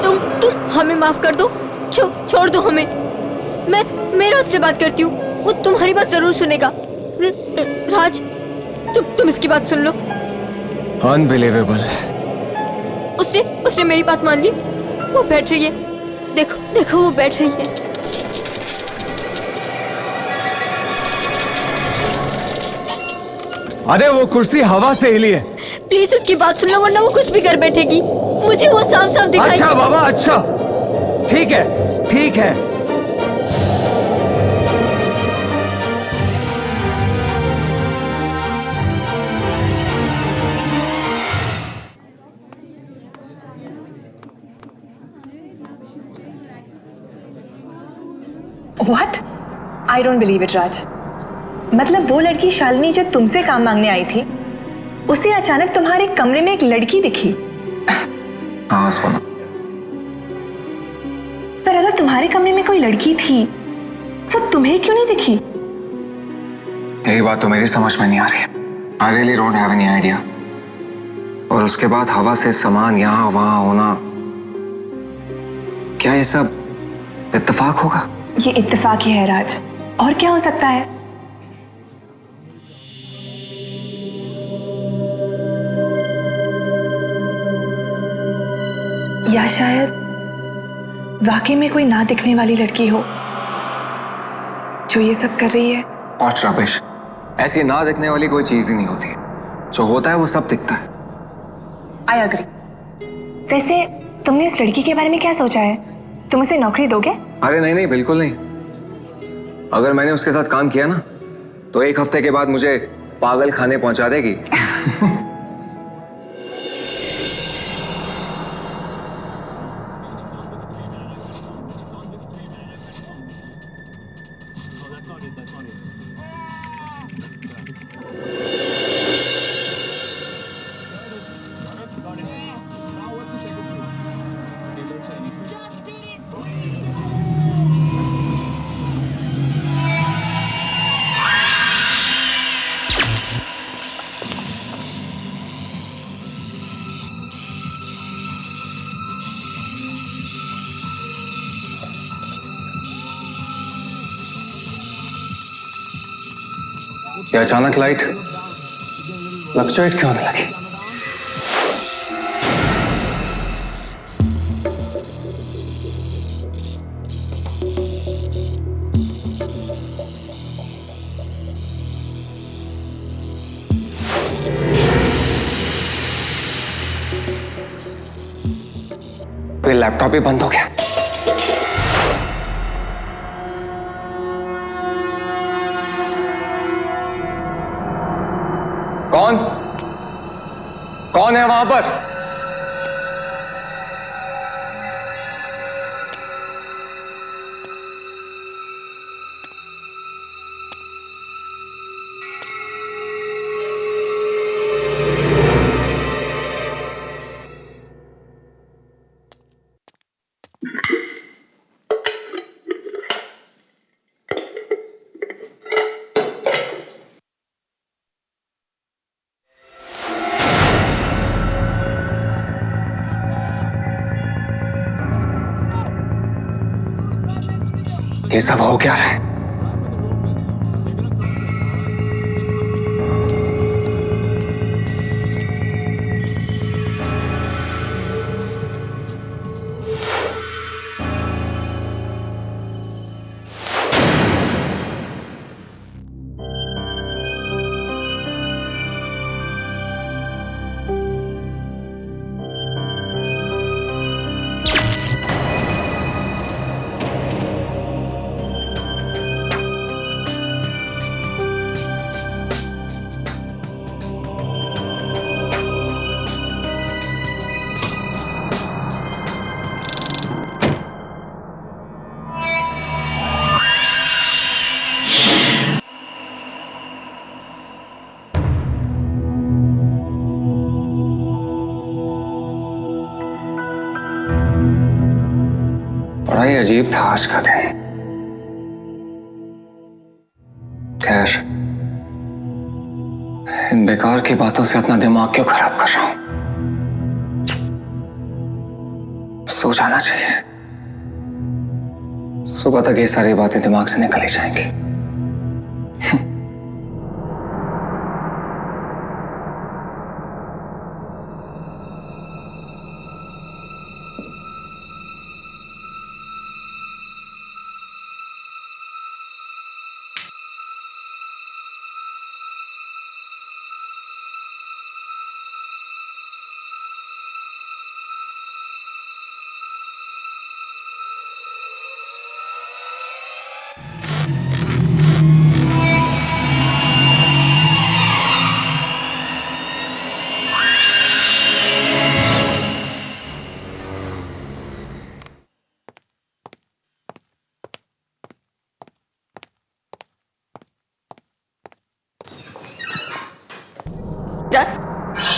तुम हमें माफ कर दो। छोड़ दो हमें। मैं मेरे हाथ से बात करती हूँ, वो तुम्हारी बात जरूर सुनेगा। राज, तुम इसकी बात सुन लो। अनबिलीवेबल। उसने मेरी बात मान ली। वो बैठ रही है, देखो वो बैठ रही है। अरे वो कुर्सी हवा से हिली है। प्लीज उसकी बात सुन लो, वरना वो कुछ भी कर बैठेगी। मुझे वो साफ साफ दिखाई। अच्छा बाबा, अच्छा, ठीक है। What? I don't believe it, राज। मतलब वो लड़की शालिनी जो तुमसे काम मांगने आई थी, उसे अचानक तुम्हारे कमरे में एक लड़की दिखी। हाँ सोना। पर अगर तुम्हारे कमरे में कोई लड़की थी, वो तुम्हें क्यों नहीं दिखी? यही बात तो मेरी समझ में नहीं आ रही है। I really don't have any idea। और उसके बाद हवा से सामान यहाँ वहां होना, क्या ये सब इत्तेफाक होगा? ये इत्तेफाक ही है राज, और क्या हो सकता है? या शायद वाकई में कोई ना दिखने वाली लड़की हो जो ये सब कर रही है। और रबिश, ऐसी ना दिखने वाली कोई चीज ही नहीं होती, जो होता है वो सब दिखता है। I agree. वैसे तुमने उस लड़की के बारे में क्या सोचा है? तुम उसे नौकरी दोगे? अरे नहीं नहीं, बिल्कुल नहीं। अगर मैंने उसके साथ काम किया ना, तो 1 हफ्ते के बाद मुझे पागल खाने पहुंचा देगी। ये अचानक लाइट फ्लक्चुएट क्यों होने लगी? ये लैपटॉप ही बंद हो गया। कौन है वहां पर? ये सब हो क्या रहा है? बड़ा ही अजीब था आज का दिन। खैर, इन बेकार की बातों से अपना दिमाग क्यों खराब कर रहा हूं? सो जाना चाहिए। सुबह तक ये सारी बातें दिमाग से निकल ही जाएंगी।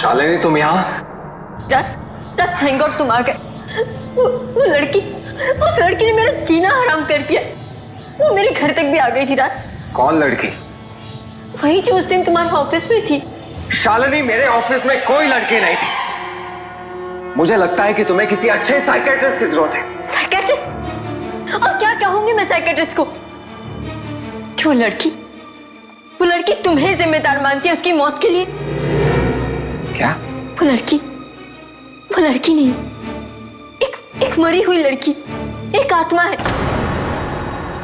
शालिनी, तुम यहाँ? जस्ट थैंक गॉड तुम आ गए। वो लड़की, उस लड़की ने मेरा जीना हराम कर दिया। वो मेरे घर तक भी आ गई थी राज। कौन लड़की? वही जो उस दिन तुम्हारे ऑफिस में थी। शालिनी, मेरे ऑफिस में कोई लड़की नहीं थी। मुझे लगता है कि तुम्हें किसी अच्छे साइकियाट्रिस्ट की जरूरत है। साइकियाट्रिस्ट? और क्या कहूंगी मैं साइकेट्रिस्ट को कि वो लड़की तुम्हें जिम्मेदार मानती है उसकी मौत के लिए? क्या? वो लड़की नहीं, एक मरी हुई लड़की, एक आत्मा है,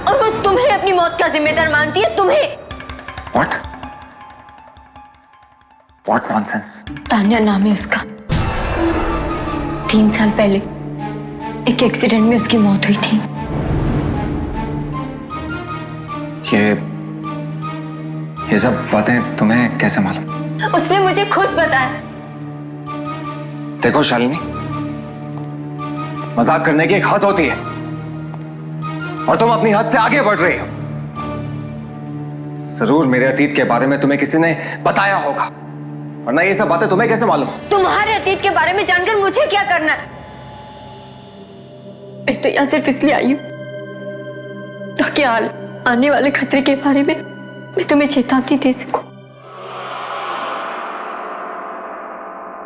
और वो तुम्हें अपनी मौत का जिम्मेदार मानती है, तुम्हें। What nonsense? तान्या नाम है उसका। 3 साल पहले एक एक्सीडेंट में उसकी मौत हुई थी। ये सब बातें तुम्हें कैसे मालूम? उसने मुझे खुद बताया। देखो शालिनी, मजाक करने की एक हद होती है और तुम अपनी हद से आगे बढ़ रही हो। जरूर मेरे अतीत के बारे में तुम्हें किसी ने बताया होगा, वरना ये सब बातें तुम्हें कैसे मालूम? तुम्हारे अतीत के बारे में जानकर मुझे क्या करना है? मैं तो यहाँ सिर्फ इसलिए आई हूँ ताकि आने वाले खतरे के बारे में मैं तुम्हें चेतावनी दे सकूं।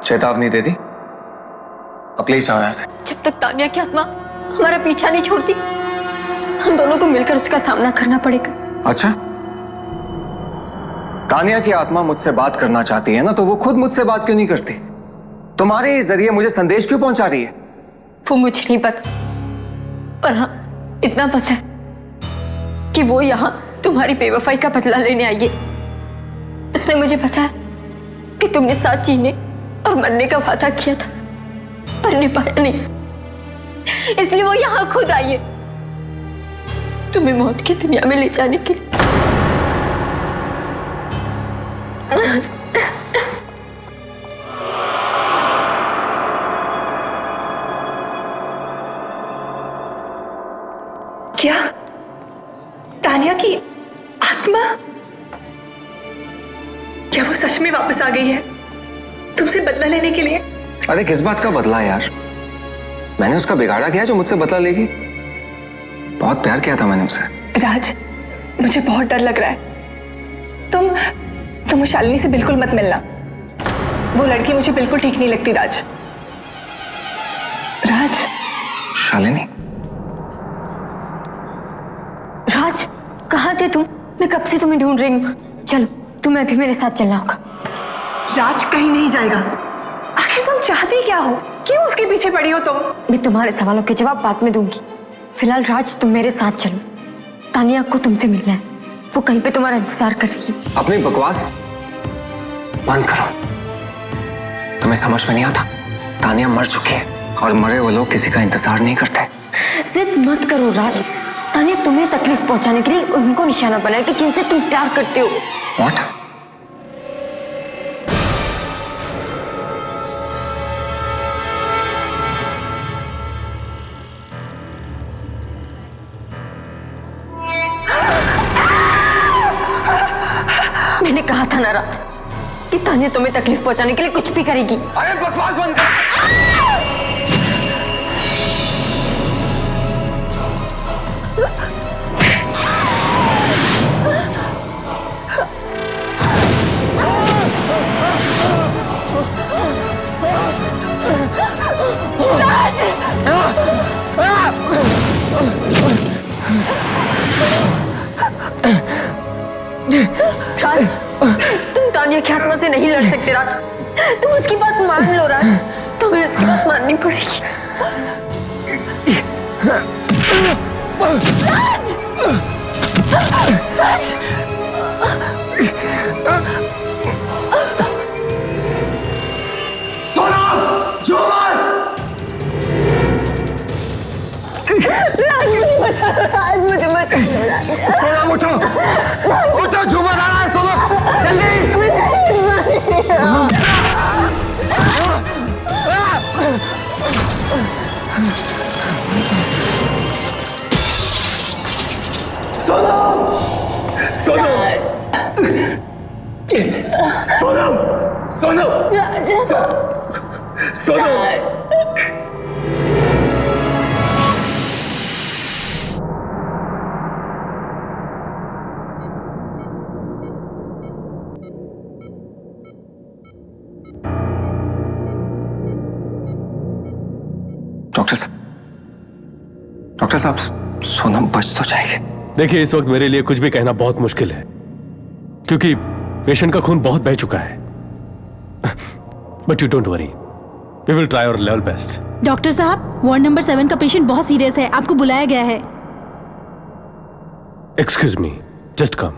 चेतावनी दे दी? अब प्लीज जाओ यहाँ से। जब तक तान्या की आत्मा हमारा पीछा नहीं छोड़ती, हम दोनों को मिलकर उसका सामना करना पड़ेगा। अच्छा, तान्या की आत्मा मुझसे बात करना चाहती है ना, तो वो खुद मुझसे बात क्यों नहीं करती? तुम्हारे जरिए मुझे संदेश क्यों पहुंचा रही है? वो मुझे नहीं पता, पर हाँ इतना पता है कि वो यहाँ तुम्हारी बेवफाई का बदला लेने आई है। उसने मुझे बताया कि तुमने साथ जीने और मरने का वादा किया था, पर निभाया नहीं, इसलिए वो यहाँ खुद आई है तुम्हें मौत की दुनिया में ले जाने के लिए। क्या तान्या की आत्मा, क्या वो सच में वापस आ गई है तुमसे बदला लेने के लिए? अरे किस बात का बदला यार? मैंने उसका बिगाड़ा किया जो मुझसे बदला लेगी? बहुत प्यार किया था मैंने उसे। राज, मुझे बहुत डर लग रहा है। तुम शालिनी से बिल्कुल मत मिलना। वो लड़की मुझे बिल्कुल ठीक नहीं लगती राज। शालिनी? राज, कहाँ थे तुम? मैं कब से तुम्हें ढूंढ रही हूँ। चलो, तुम्हें भी मेरे साथ चलना होगा। राज कहीं नहीं जाएगा। आखिर तुम चाहती क्या हो? क्यों उसके पीछे पड़ी हो तुम? मैं तुम्हारे सवालों के जवाब बाद में दूंगी। फिलहाल राज, तुम मेरे साथ चलो। तानिया को तुमसे मिलना है, वो कहीं पे तुम्हारा इंतजार कर रही है। अपनी बकवास बंद करो। तुम्हें समझ में नहीं आता? तानिया मर चुकी है और मरे हुए लोग किसी का इंतजार नहीं करते। जिद मत करो राज। तानिया तुम्हें तकलीफ पहुंचाने के लिए उनको निशाना बनाया कि जिनसे तुम प्यार करते हो। What? मैंने कहा था ना राज कि तानिया तुम्हें तकलीफ पहुंचाने के लिए कुछ भी करेगी। अरे बकवास बंद कर। राज, तुम तानिया की आत्मा से नहीं लड़ सकते राज। तुम उसकी बात मान लो राज, तुम्हें उसकी बात माननी पड़ेगी। राज! राज! राज, मुझे बचा लो राज, मुझे बचा लो राज। सोनम उठो, उठो, झूमर आ रहा है सोनम, जल्दी। डॉक्टर साहब, सोनम बच तो जाएगी। देखिए, इस वक्त मेरे लिए कुछ भी कहना बहुत मुश्किल है, क्योंकि पेशेंट का खून बहुत बह चुका है। But you don't worry, we will try our level best. Doctor साहब, वार्ड नंबर 7 का पेशेंट बहुत सीरियस है, आपको बुलाया गया है। Excuse me, just come.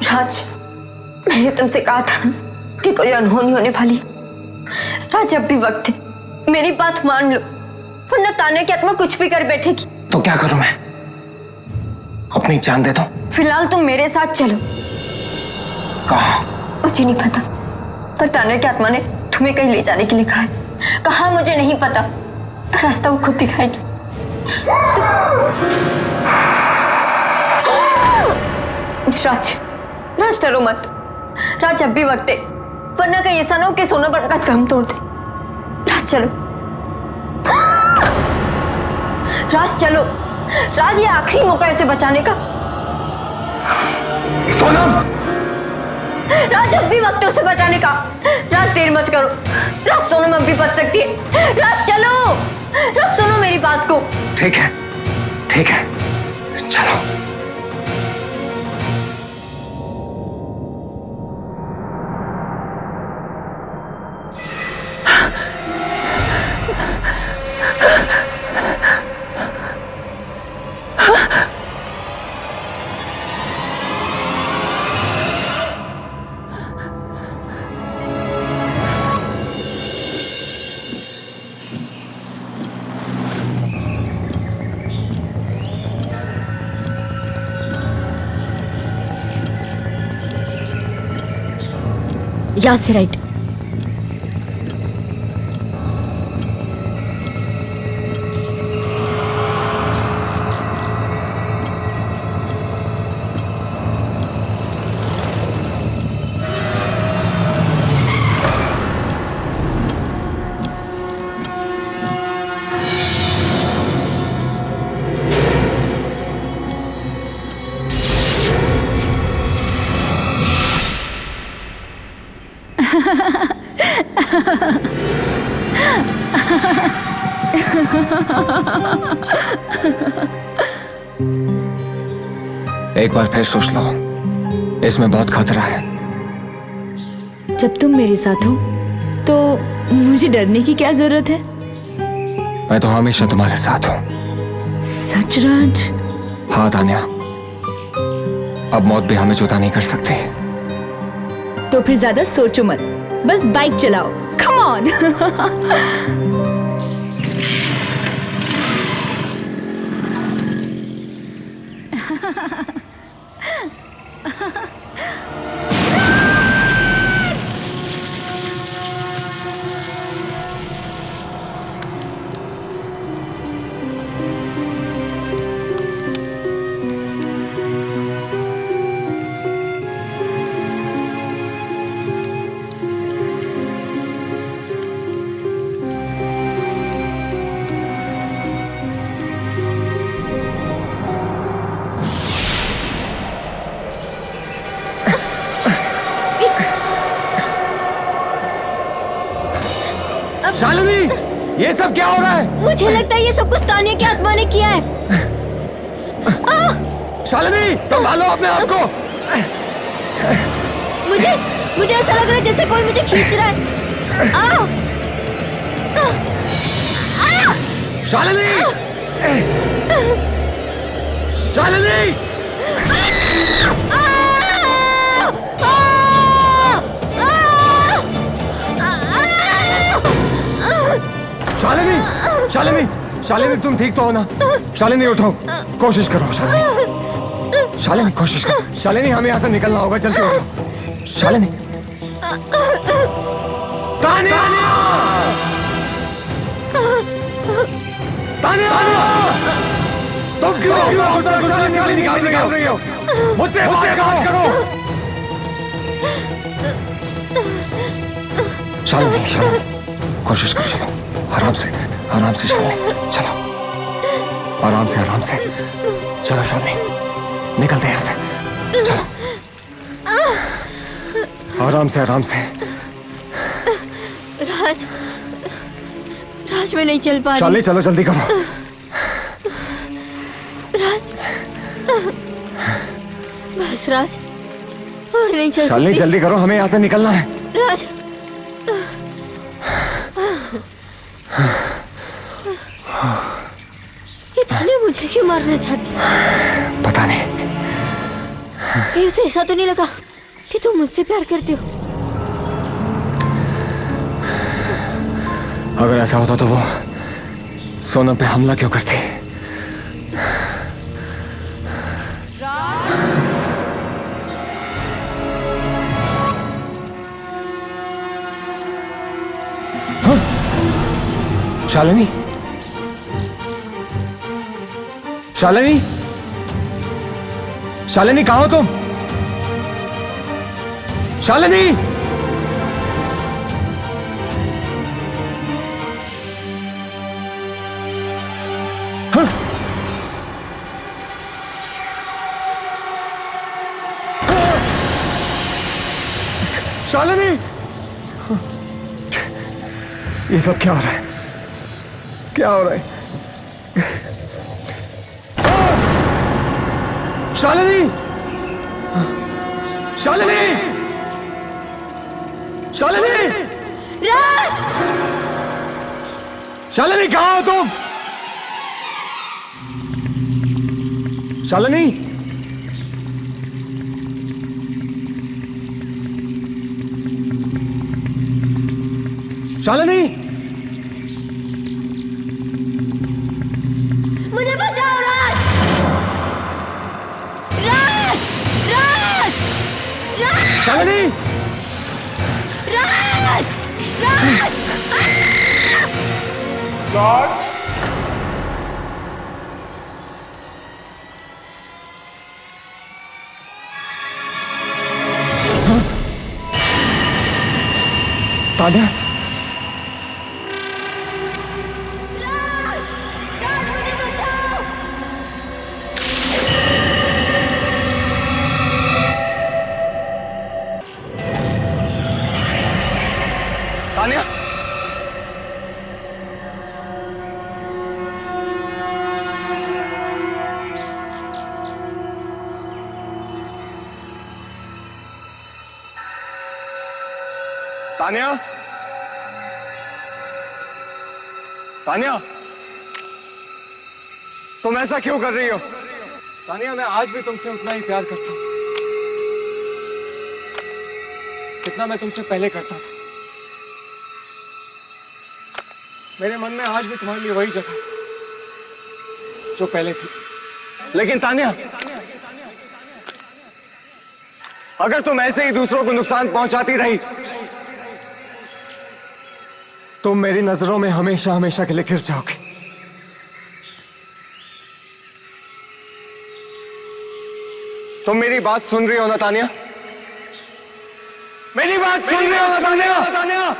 राज, मैंने तुमसे कहा था ना कि कोई अनहोनी होने वाली। राज, अब भी वक्त है, मेरी बात मान लो, वरना ताने की आत्मा कुछ भी कर बैठेगी। तो क्या करूं मैं? अपनी जान दे दो? फिलहाल तुम मेरे साथ चलो। कहाँ? मुझे नहीं पता, पर ताने की आत्मा ने तुम्हें कहीं ले जाने के लिए कहा है। कहाँ मुझे नहीं पता, पर रास्ता वो खुद दिखाएगी। राज, राज डरो मत। राज, अब भी वक्त है, वरना कहीं ऐसा ना हो कि सोना पर अपना दम तोड़ दे। राज चलो, राज चलो। राज, ये आखिरी मौका है इसे बचाने का। सोनम! राज, अब भी वक्त है उसे बचाने का। राज, देर मत करो। राज, सोनम अब भी बच सकती है। राज चलो, राज सुनो मेरी बात को। ठीक है, ठीक है, चलो। यहाँ से राइट। एक बार फिर सोच लो, इसमें बहुत खतरा है। जब तुम मेरे साथ हो तो मुझे डरने की क्या जरूरत है? मैं तो हमेशा तुम्हारे साथ हूँ। सच राज? हाँ तान्या, अब मौत भी हमें जुदा नहीं कर सकती। तो फिर ज्यादा सोचो मत, बस बाइक चलाओ। Come on. शालिनी, ये सब क्या हो रहा है? मुझे लगता है ये सब कुछ तान्या की आत्मा ने किया है। शालिनी, संभालो अपने आप को। मुझे ऐसा लग रहा है जैसे कोई मुझे खींच रहा है। शालिनी! शालिनी! शालिनी! शालिनी! शालिनी, तुम ठीक तो हो ना? शालिनी उठो, कोशिश करो। शालिनी, शालिनी कोशिश करो। शालिनी, हमें यहाँ से निकलना होगा, जल्दी उठो। शालिनी! तान्या! तान्या! तुम क्यों शालिनी निकाल रही हो? मुझसे बात करो। शालिनी, शालिनी, कोशिश करो, चलो आराम से शालिनी, चलो आराम से चलो शालिनी, निकलते हैं यहाँ से, चलो आराम से आराम से। राज, राज मैं नहीं चल पा रही। शालिनी चलो जल्दी करो। राज, बस राज, और नहीं चल शालिनी सकती। जल्दी करो, हमें यहाँ से निकलना है। राज, ये तानिया मुझे क्यों मारना चाहती है? पता नहीं। कहीं उसे ऐसा तो नहीं लगा कि तुम मुझसे प्यार करते हो? अगर ऐसा होता तो वो सोनम पे हमला क्यों करती? हाँ? शालिनी, शालिनी, शालिनी कहाँ हो तुम? शालिनी, हाँ? शालिनी, ये सब क्या हो रहा है? क्या हो रहा है? शालिनी, शालिनी, शालिनी, राज, शालिनी कहाँ हो तुम? शालिनी, शालिनी, मुझे बचाओ राज, राज, राज, राज, शालिनी, राज, राज, राज, तान्या, तान्या, तान्या, तान्या, तुम ऐसा क्यों कर रही हो? तान्या, मैं आज भी तुमसे उतना ही प्यार करता हूं जितना मैं तुमसे पहले करता था। मेरे मन में आज भी तुम्हारे लिए वही जगह जो पहले थी। लेकिन तान्या, अगर तुम ऐसे ही दूसरों को नुकसान पहुंचाती रही, तुम मेरी नजरों में हमेशा हमेशा के लिए गिर जाओगे। तुम मेरी बात सुन रही हो ना तान्या? मेरी बात सुन रही हो ना तान्या?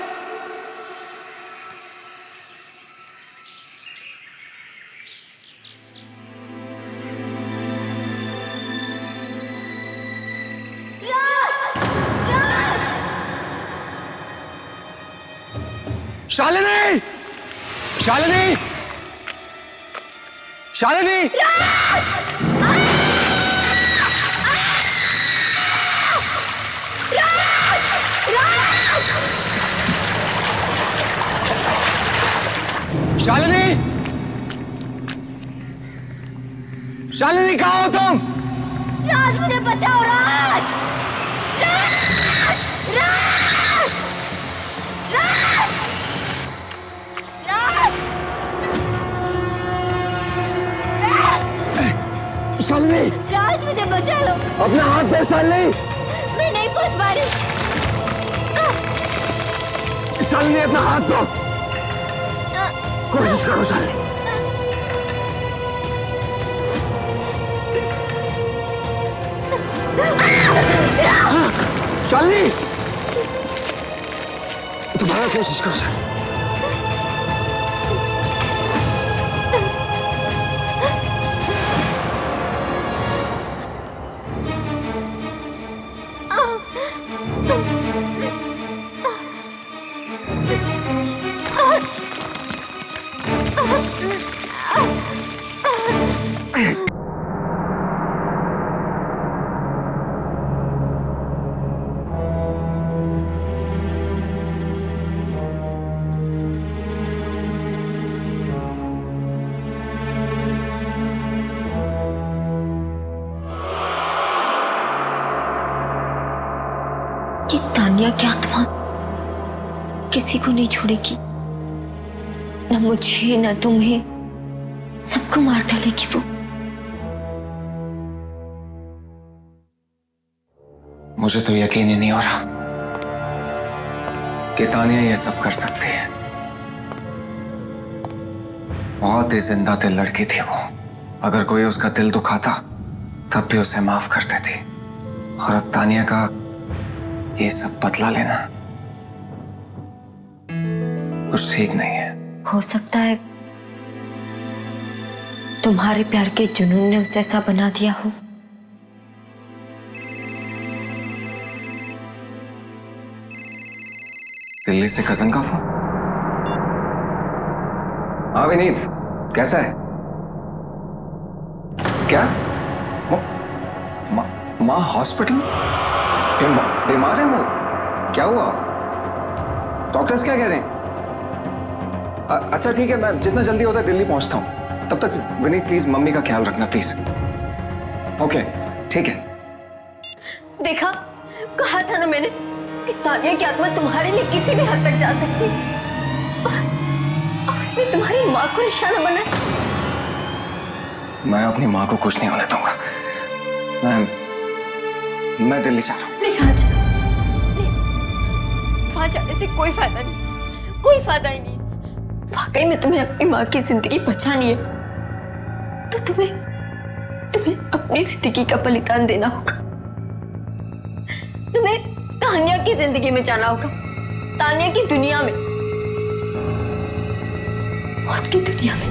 शालिनी, शालिनी, शालिनी, शालिनी, शालिनी कहाँ हो तुम? राज, मुझे बचाओ राज, राज, राज, राज, राज, शालिनी, राज, मुझे बचा लो। अपना हाथ दे शालिनी। मैं नहीं पहुंच पा रही। शालिनी, अपना हाथ दो। कोशिश करो शालिनी। शालिनी, दोबारा कोशिश करो शालिनी। कि तानिया की आत्मा किसी को नहीं छोड़ेगी, न मुझे न तुम्हें, सबको मार डालेगी वो। मुझे तो यकीन ही नहीं हो रहा कि तानिया ये सब कर सकती है। बहुत ही जिंदा दिल लड़की थी वो। अगर कोई उसका दिल दुखाता तब भी उसे माफ कर देती। और अब तानिया का ये सब बदला लेना कुछ ठीक नहीं है। हो सकता है तुम्हारे प्यार के जुनून ने उसे ऐसा बना दिया हो। दिल्ली से कजन का फोन। हाँ विनीत, कैसा है? क्या माँ हॉस्पिटल में बीमार है वो? क्या हुआ? डॉक्टर्स क्या कह रहे हैं? अच्छा ठीक है, मैं जितना जल्दी होता है दिल्ली पहुंचता हूं। तब तक विनीत प्लीज मम्मी का ख्याल रखना प्लीज। ओके ठीक है। देखा, कहा था ना मैंने कि तानिया की आत्मा तुम्हारे लिए किसी भी हद तक जा सकती है। और उसने तुम्हारी माँ को निशाना बनाया। मैं अपनी माँ को कुछ नहीं होने दूंगा। मैं दिल्ली जा रहा हूँ। नहीं राज, नहीं, वहां जाने से कोई फायदा नहीं, कोई फायदा ही नहीं। वाकई में तुम्हें अपनी माँ की जिंदगी बचानी है तो तुम्हें अपनी जिंदगी का बलिदान देना होगा। तुम्हें तानिया की जिंदगी में जाना होगा, तानिया की दुनिया में, मौत की दुनिया में।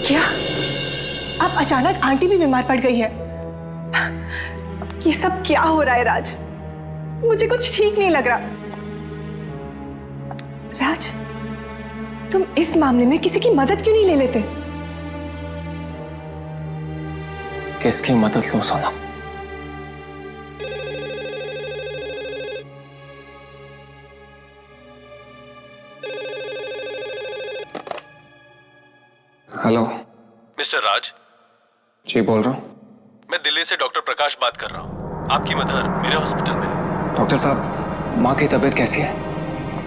क्या अब अचानक आंटी भी बीमार पड़ गई है? ये सब क्या हो रहा है राज? मुझे कुछ ठीक नहीं लग रहा। राज, तुम इस मामले में किसी की मदद क्यों नहीं ले लेते? किसकी मदद लो सोना? हेलो मिस्टर राज। जी बोल रहा हूँ। मैं दिल्ली से डॉक्टर प्रकाश बात कर रहा हूँ। आपकी मदर मेरे हॉस्पिटल में है। डॉक्टर साहब, माँ की तबीयत कैसी है?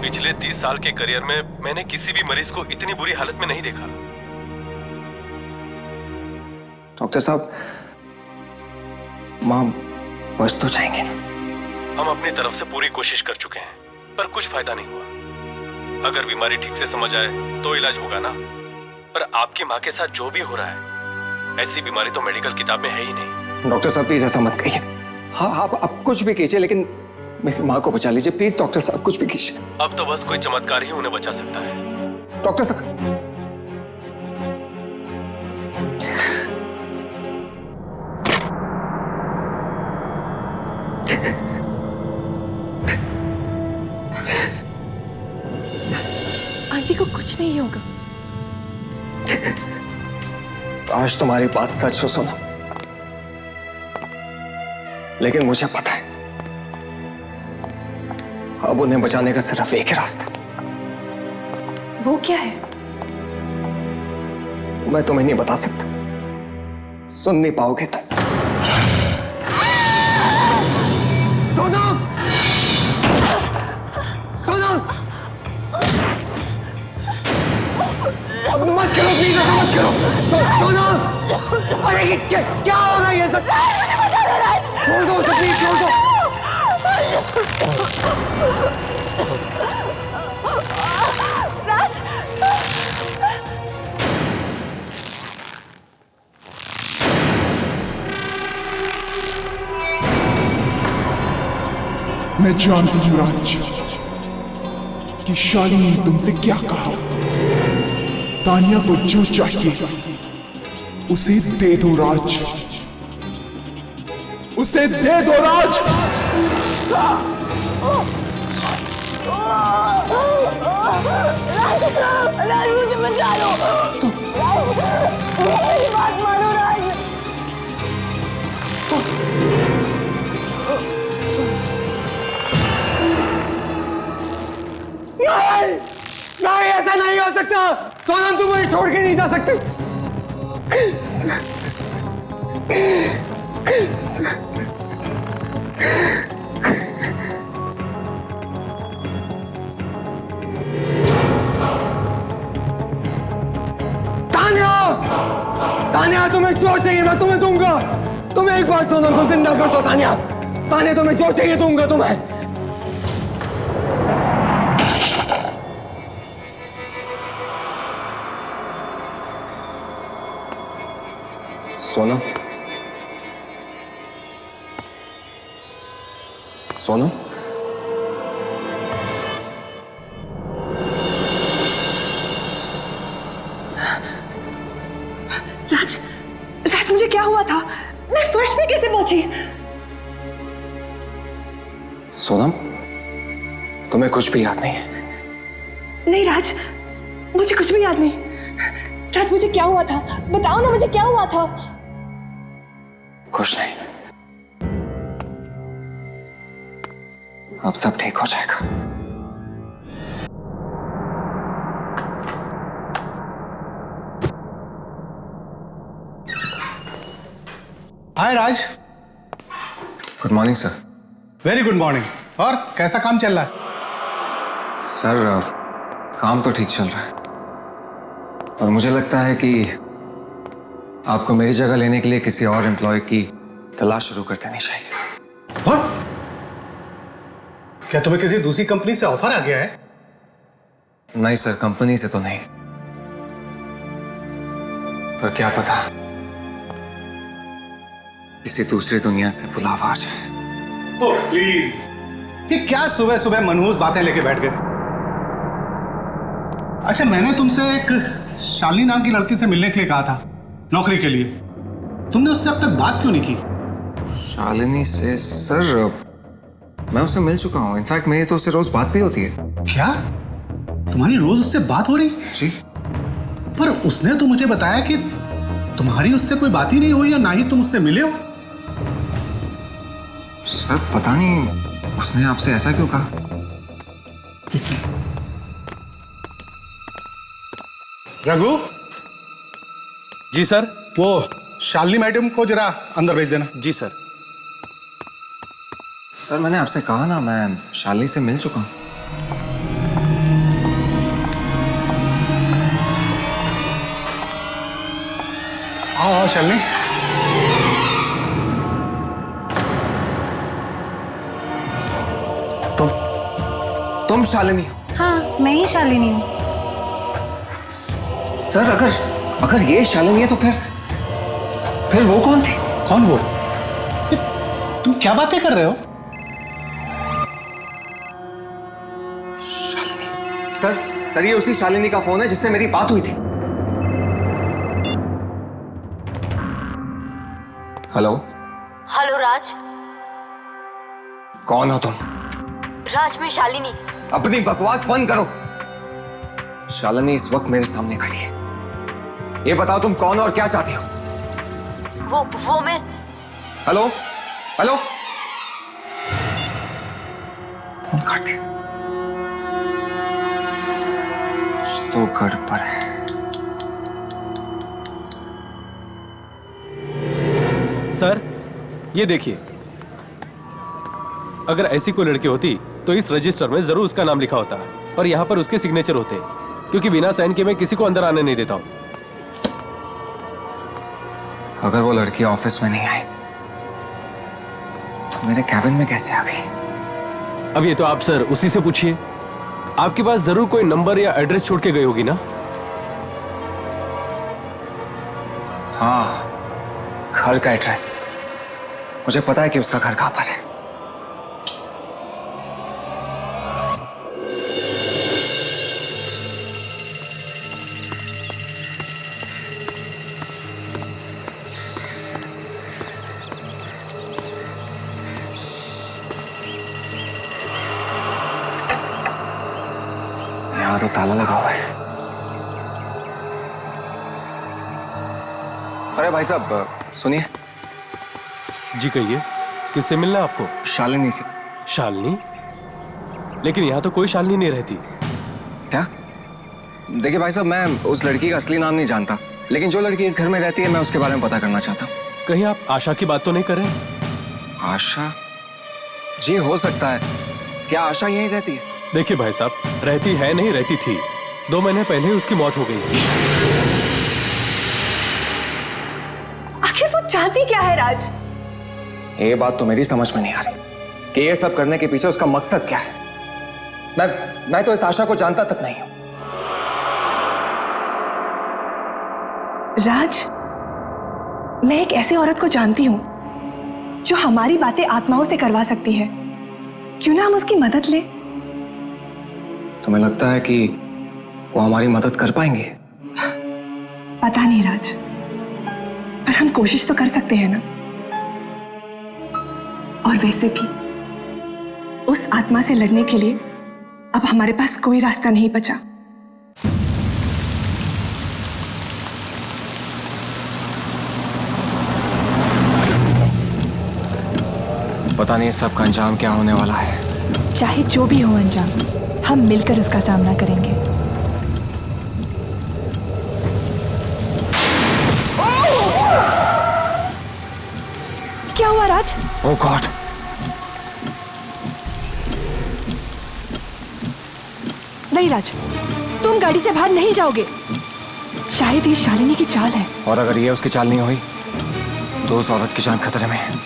पिछले 30 साल के करियर में मैंने किसी भी मरीज को इतनी बुरी हालत में नहीं देखा। डॉक्टर साहब, माँ बच तो जाएंगे ना? हम अपनी तरफ से पूरी कोशिश कर चुके हैं, पर कुछ फायदा नहीं हुआ। अगर बीमारी ठीक से समझ आए तो इलाज होगा ना। पर आपकी माँ के साथ जो भी हो रहा है, ऐसी बीमारी तो मेडिकल किताब में है ही नहीं। डॉक्टर साहब प्लीज ऐसा मत कहिए। हाँ आप कुछ भी कीजिए, लेकिन मेरी माँ को बचा लीजिए प्लीज। डॉक्टर साहब कुछ भी कीजिए। अब तो बस कोई चमत्कार ही उन्हें बचा सकता है। डॉक्टर साहब, आंटी को कुछ नहीं होगा। आज तुम्हारी बात सच हो सोना, लेकिन मुझे पता है अब उन्हें बचाने का सिर्फ एक ही रास्ता। वो क्या है? मैं तुम्हें नहीं बता सकता, सुन नहीं पाओगे तुम। सोना, सोना, अब मत करो प्लीज, मत करो। सोना, अरे क्या हो रहा है ये सब? छोड़ दो उसे प्लीज, छोड़ दो। राज, मैं जानती हूँ राज कि शालिनी ने तुमसे क्या कहा। तानिया को जो चाहिए उसे दे दो राज, उसे दे दो राज। राज मुझे बचा लो। मेरी बात मानो राज। नहीं, नहीं ऐसा नहीं हो सकता। सोनम तुम मुझे छोड़ के नहीं जा सकती। तान्या तुम्हें जो चाहिए मैं तुम्हें दूंगा। तुम्हें एक बार सोनम को जिंदा कर दो तान्या। तान्या तुम्हें जो चाहिए दूंगा तुम्हें। सोनम, सोनम, राज, राज मुझे क्या हुआ था? मैं फर्श पे कैसे पहुंची? सोनम, तुम्हें कुछ भी याद नहीं है? नहीं राज, मुझे कुछ भी याद नहीं। राज मुझे क्या हुआ था? बताओ ना मुझे क्या हुआ था? कुछ नहीं, अब सब ठीक हो जाएगा। Hi Raj. Good morning sir. Very good morning. और कैसा काम चल रहा है? सर काम तो ठीक चल रहा है, और मुझे लगता है कि आपको मेरी जगह लेने के लिए किसी और एम्प्लॉय की तलाश शुरू कर देनी चाहिए। और क्या तुम्हें किसी दूसरी कंपनी से ऑफर आ गया है? नहीं सर, कंपनी से तो नहीं, पर क्या पता किसी दूसरी दुनिया से बुलावा आ जाए। ओह प्लीज, ये क्या सुबह सुबह मनहूस बातें लेके बैठ गए? अच्छा, मैंने तुमसे एक शालिनी नाम की लड़की से मिलने के लिए कहा था नौकरी के लिए। तुमने उससे अब तक बात क्यों नहीं की? शालिनी से? सर मैं उससे मिल चुका हूँ। इनफैक्ट मेरी तो उससे रोज बात भी होती है। क्या तुम्हारी रोज उससे बात हो रही? जी। पर उसने तो मुझे बताया कि तुम्हारी उससे कोई बात ही नहीं हुई, या ना ही तुम उससे मिले हो। सर पता नहीं उसने आपसे ऐसा क्यों कहा। रघु। जी सर। वो शालिनी मैडम को जरा अंदर भेज देना। जी सर। सर मैंने आपसे कहा ना, मैं शालिनी से मिल चुका हूं। आओ शालिनी। तुम शालिनी हो? हाँ, मैं ही शालिनी हूँ। सर अगर ये शालिनी है तो फिर वो कौन थी? कौन वो? तुम क्या बातें कर रहे हो? शालिनी। सर ये उसी शालिनी का फोन है जिससे मेरी बात हुई थी। हेलो। हेलो राज। कौन हो तुम? राज, मैं शालिनी। अपनी बकवास बंद करो। शालिनी इस वक्त मेरे सामने खड़ी है। ये बताओ तुम कौन हो और क्या चाहती हो? वो मैं। Hello hello. फोन काट दिया। कुछ तो गड़बड़ है। सर ये देखिए, अगर ऐसी कोई लड़की होती तो इस रजिस्टर में जरूर उसका नाम लिखा होता, और यहाँ पर उसके सिग्नेचर होते, क्योंकि बिना साइन के मैं किसी को अंदर आने नहीं देता हूँ। अगर वो लड़की ऑफिस में नहीं आई तो मेरे कैबिन में कैसे आ गई? अब ये तो आप सर उसी से पूछिए। आपके पास जरूर कोई नंबर या एड्रेस छोड़ के गई होगी ना? हाँ, घर का एड्रेस। मुझे पता है कि उसका घर कहां पर है। यहाँ तो ताला लगा हुआ है। अरे भाई साहब सुनिए। जी कहिए, किससे मिलना है आपको? शालिनी से। शालिनी? लेकिन यहाँ तो कोई शालिनी नहीं रहती। क्या? देखिए भाई साहब, मैं उस लड़की का असली नाम नहीं जानता, लेकिन जो लड़की इस घर में रहती है मैं उसके बारे में पता करना चाहता हूँ। कहीं आप आशा की बात तो नहीं कर रहे? आशा? जी हो सकता है। क्या आशा यहीं रहती है? देखिए भाई साहब, रहती है नहीं, रहती थी। 2 महीने पहले ही उसकी मौत हो गई। आखिर वो चाहती क्या है राज? ये बात तो मेरी समझ में नहीं आ रही कि ये सब करने के पीछे उसका मकसद क्या है। मैं तो इस आशा को जानता तक नहीं हूं। राज, मैं एक ऐसी औरत को जानती हूं जो हमारी बातें आत्माओं से करवा सकती है। क्यों ना हम उसकी मदद लें? तुम्हें लगता है कि वो हमारी मदद कर पाएंगे? पता नहीं राज, पर हम कोशिश तो कर सकते हैं ना। और वैसे भी उस आत्मा से लड़ने के लिए अब हमारे पास कोई रास्ता नहीं बचा। पता नहीं सब का अंजाम क्या होने वाला है। चाहे जो भी हो अंजाम, हम मिलकर उसका सामना करेंगे। क्या हुआ राज? ओह गॉड! नहीं राज, तुम गाड़ी से बाहर नहीं जाओगे। शायद ये शालिनी की चाल है। और अगर ये उसकी चाल नहीं हुई तो उस औरत की जान खतरे में है।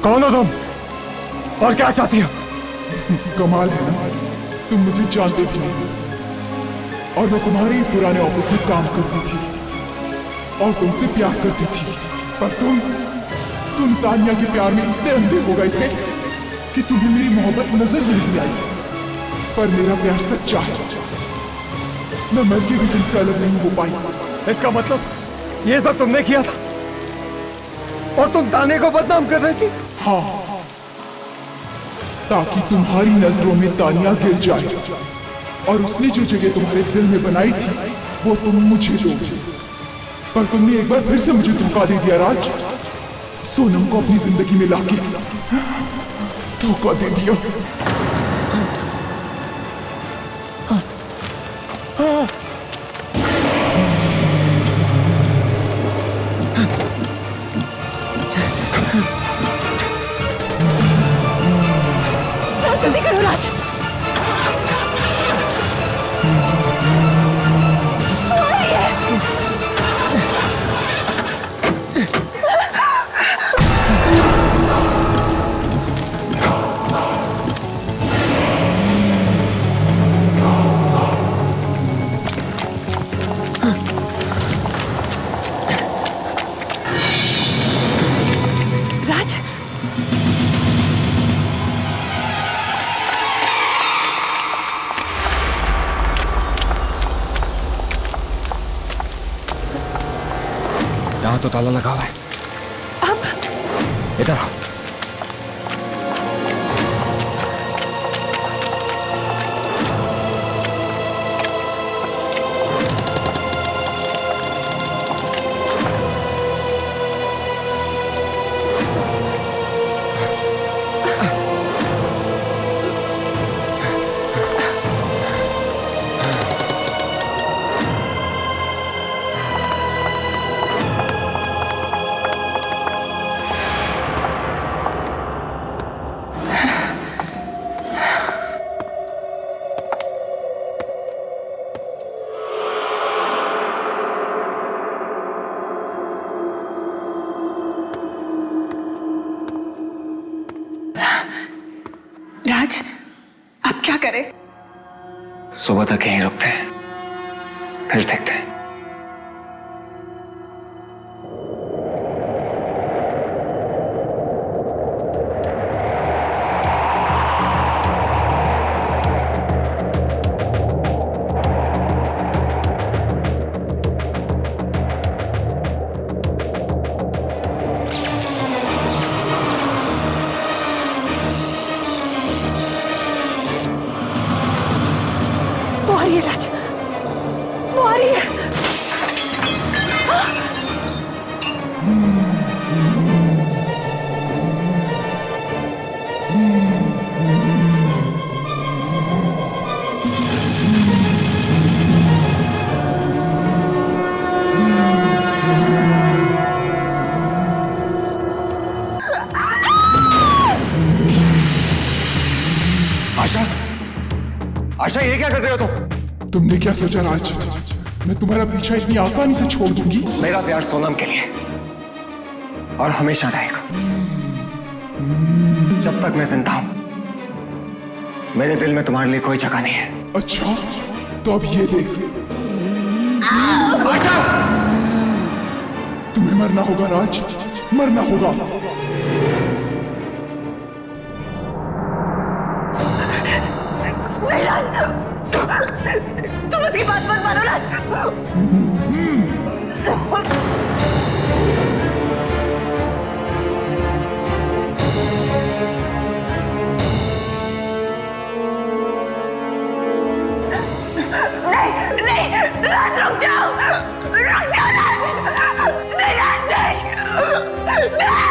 कौन हो तुम और क्या चाहती हो? कमाल है ना, तुम मुझे जानते भी नहीं और मैं तुम्हारे ही पुराने ऑफिस में काम करती थी और तुमसे प्यार करती थी, पर तुम तानिया के प्यार में इतने अंधे हो गए थे कि तुम्हें मेरी मोहब्बत नजर भी नहीं आई। पर मेरा प्यार सच्चा है, मैं मर के भी तुमसे अलग नहीं हो पाई। इसका मतलब ये सब तुमने किया था और तुम ताने को बदनाम कर रही थी? हाँ, ताकि तुम्हारी नजरों में तानिया गिर जाए और उसने जो जगह तुम्हारे दिल में बनाई थी वो तुम मुझे दो। पर तुमने एक बार फिर से मुझे धोखा दे दिया राज। सोनम को अपनी जिंदगी में लाके धोखा दे दिया। जल्दी करो राज। राज, यहाँ तो ताला लगा हुआ है। अब इधर आओ। राज, आप क्या करें? सुबह तक यहीं रुकते हैं, फिर देखते हैं। वो आ रही है राज, वो आ रही है। आशा, आशा ये क्या कर रहे हो तुम? तुमने क्या सोचा राज, मैं तुम्हारा पीछा इतनी आसानी से छोड़ दूंगी? मेरा प्यार सोनम के लिए और हमेशा रहेगा। जब तक मैं जिंदा हूं, मेरे दिल में तुम्हारे लिए कोई जगह नहीं है। अच्छा, तो अब ये देख। आशा! तुम्हें मरना होगा राज, मरना होगा। नहीं राज, तुम उसकी बात मत मानो राज। नहीं नहीं राज, रुक जाओ, रुक जाओ राज। नहीं राज, नहीं नहीं।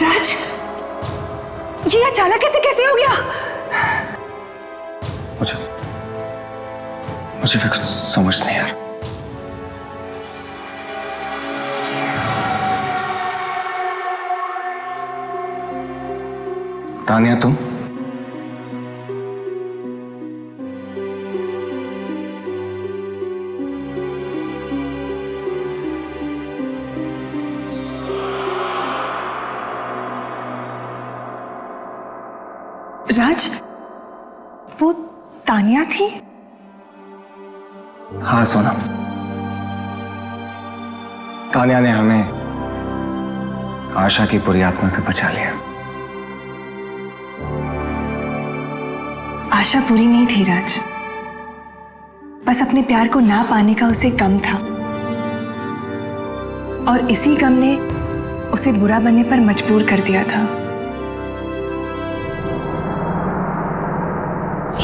राज, ये अचानक ऐसे कैसे हो गया? मुझे भी कुछ समझ नहीं आ रहा। तानिया, तुम? राज, वो तानिया थी? हाँ सोनम, तानिया ने हमें आशा की बुरी आत्मा से बचा लिया। आशा बुरी नहीं थी राज, बस अपने प्यार को ना पाने का उसे गम था, और इसी गम ने उसे बुरा बनने पर मजबूर कर दिया था।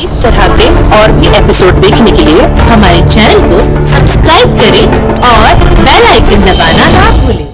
इस तरह के और भी एपिसोड देखने के लिए हमारे चैनल को सब्सक्राइब करें और बेल आइकन दबाना ना भूलें।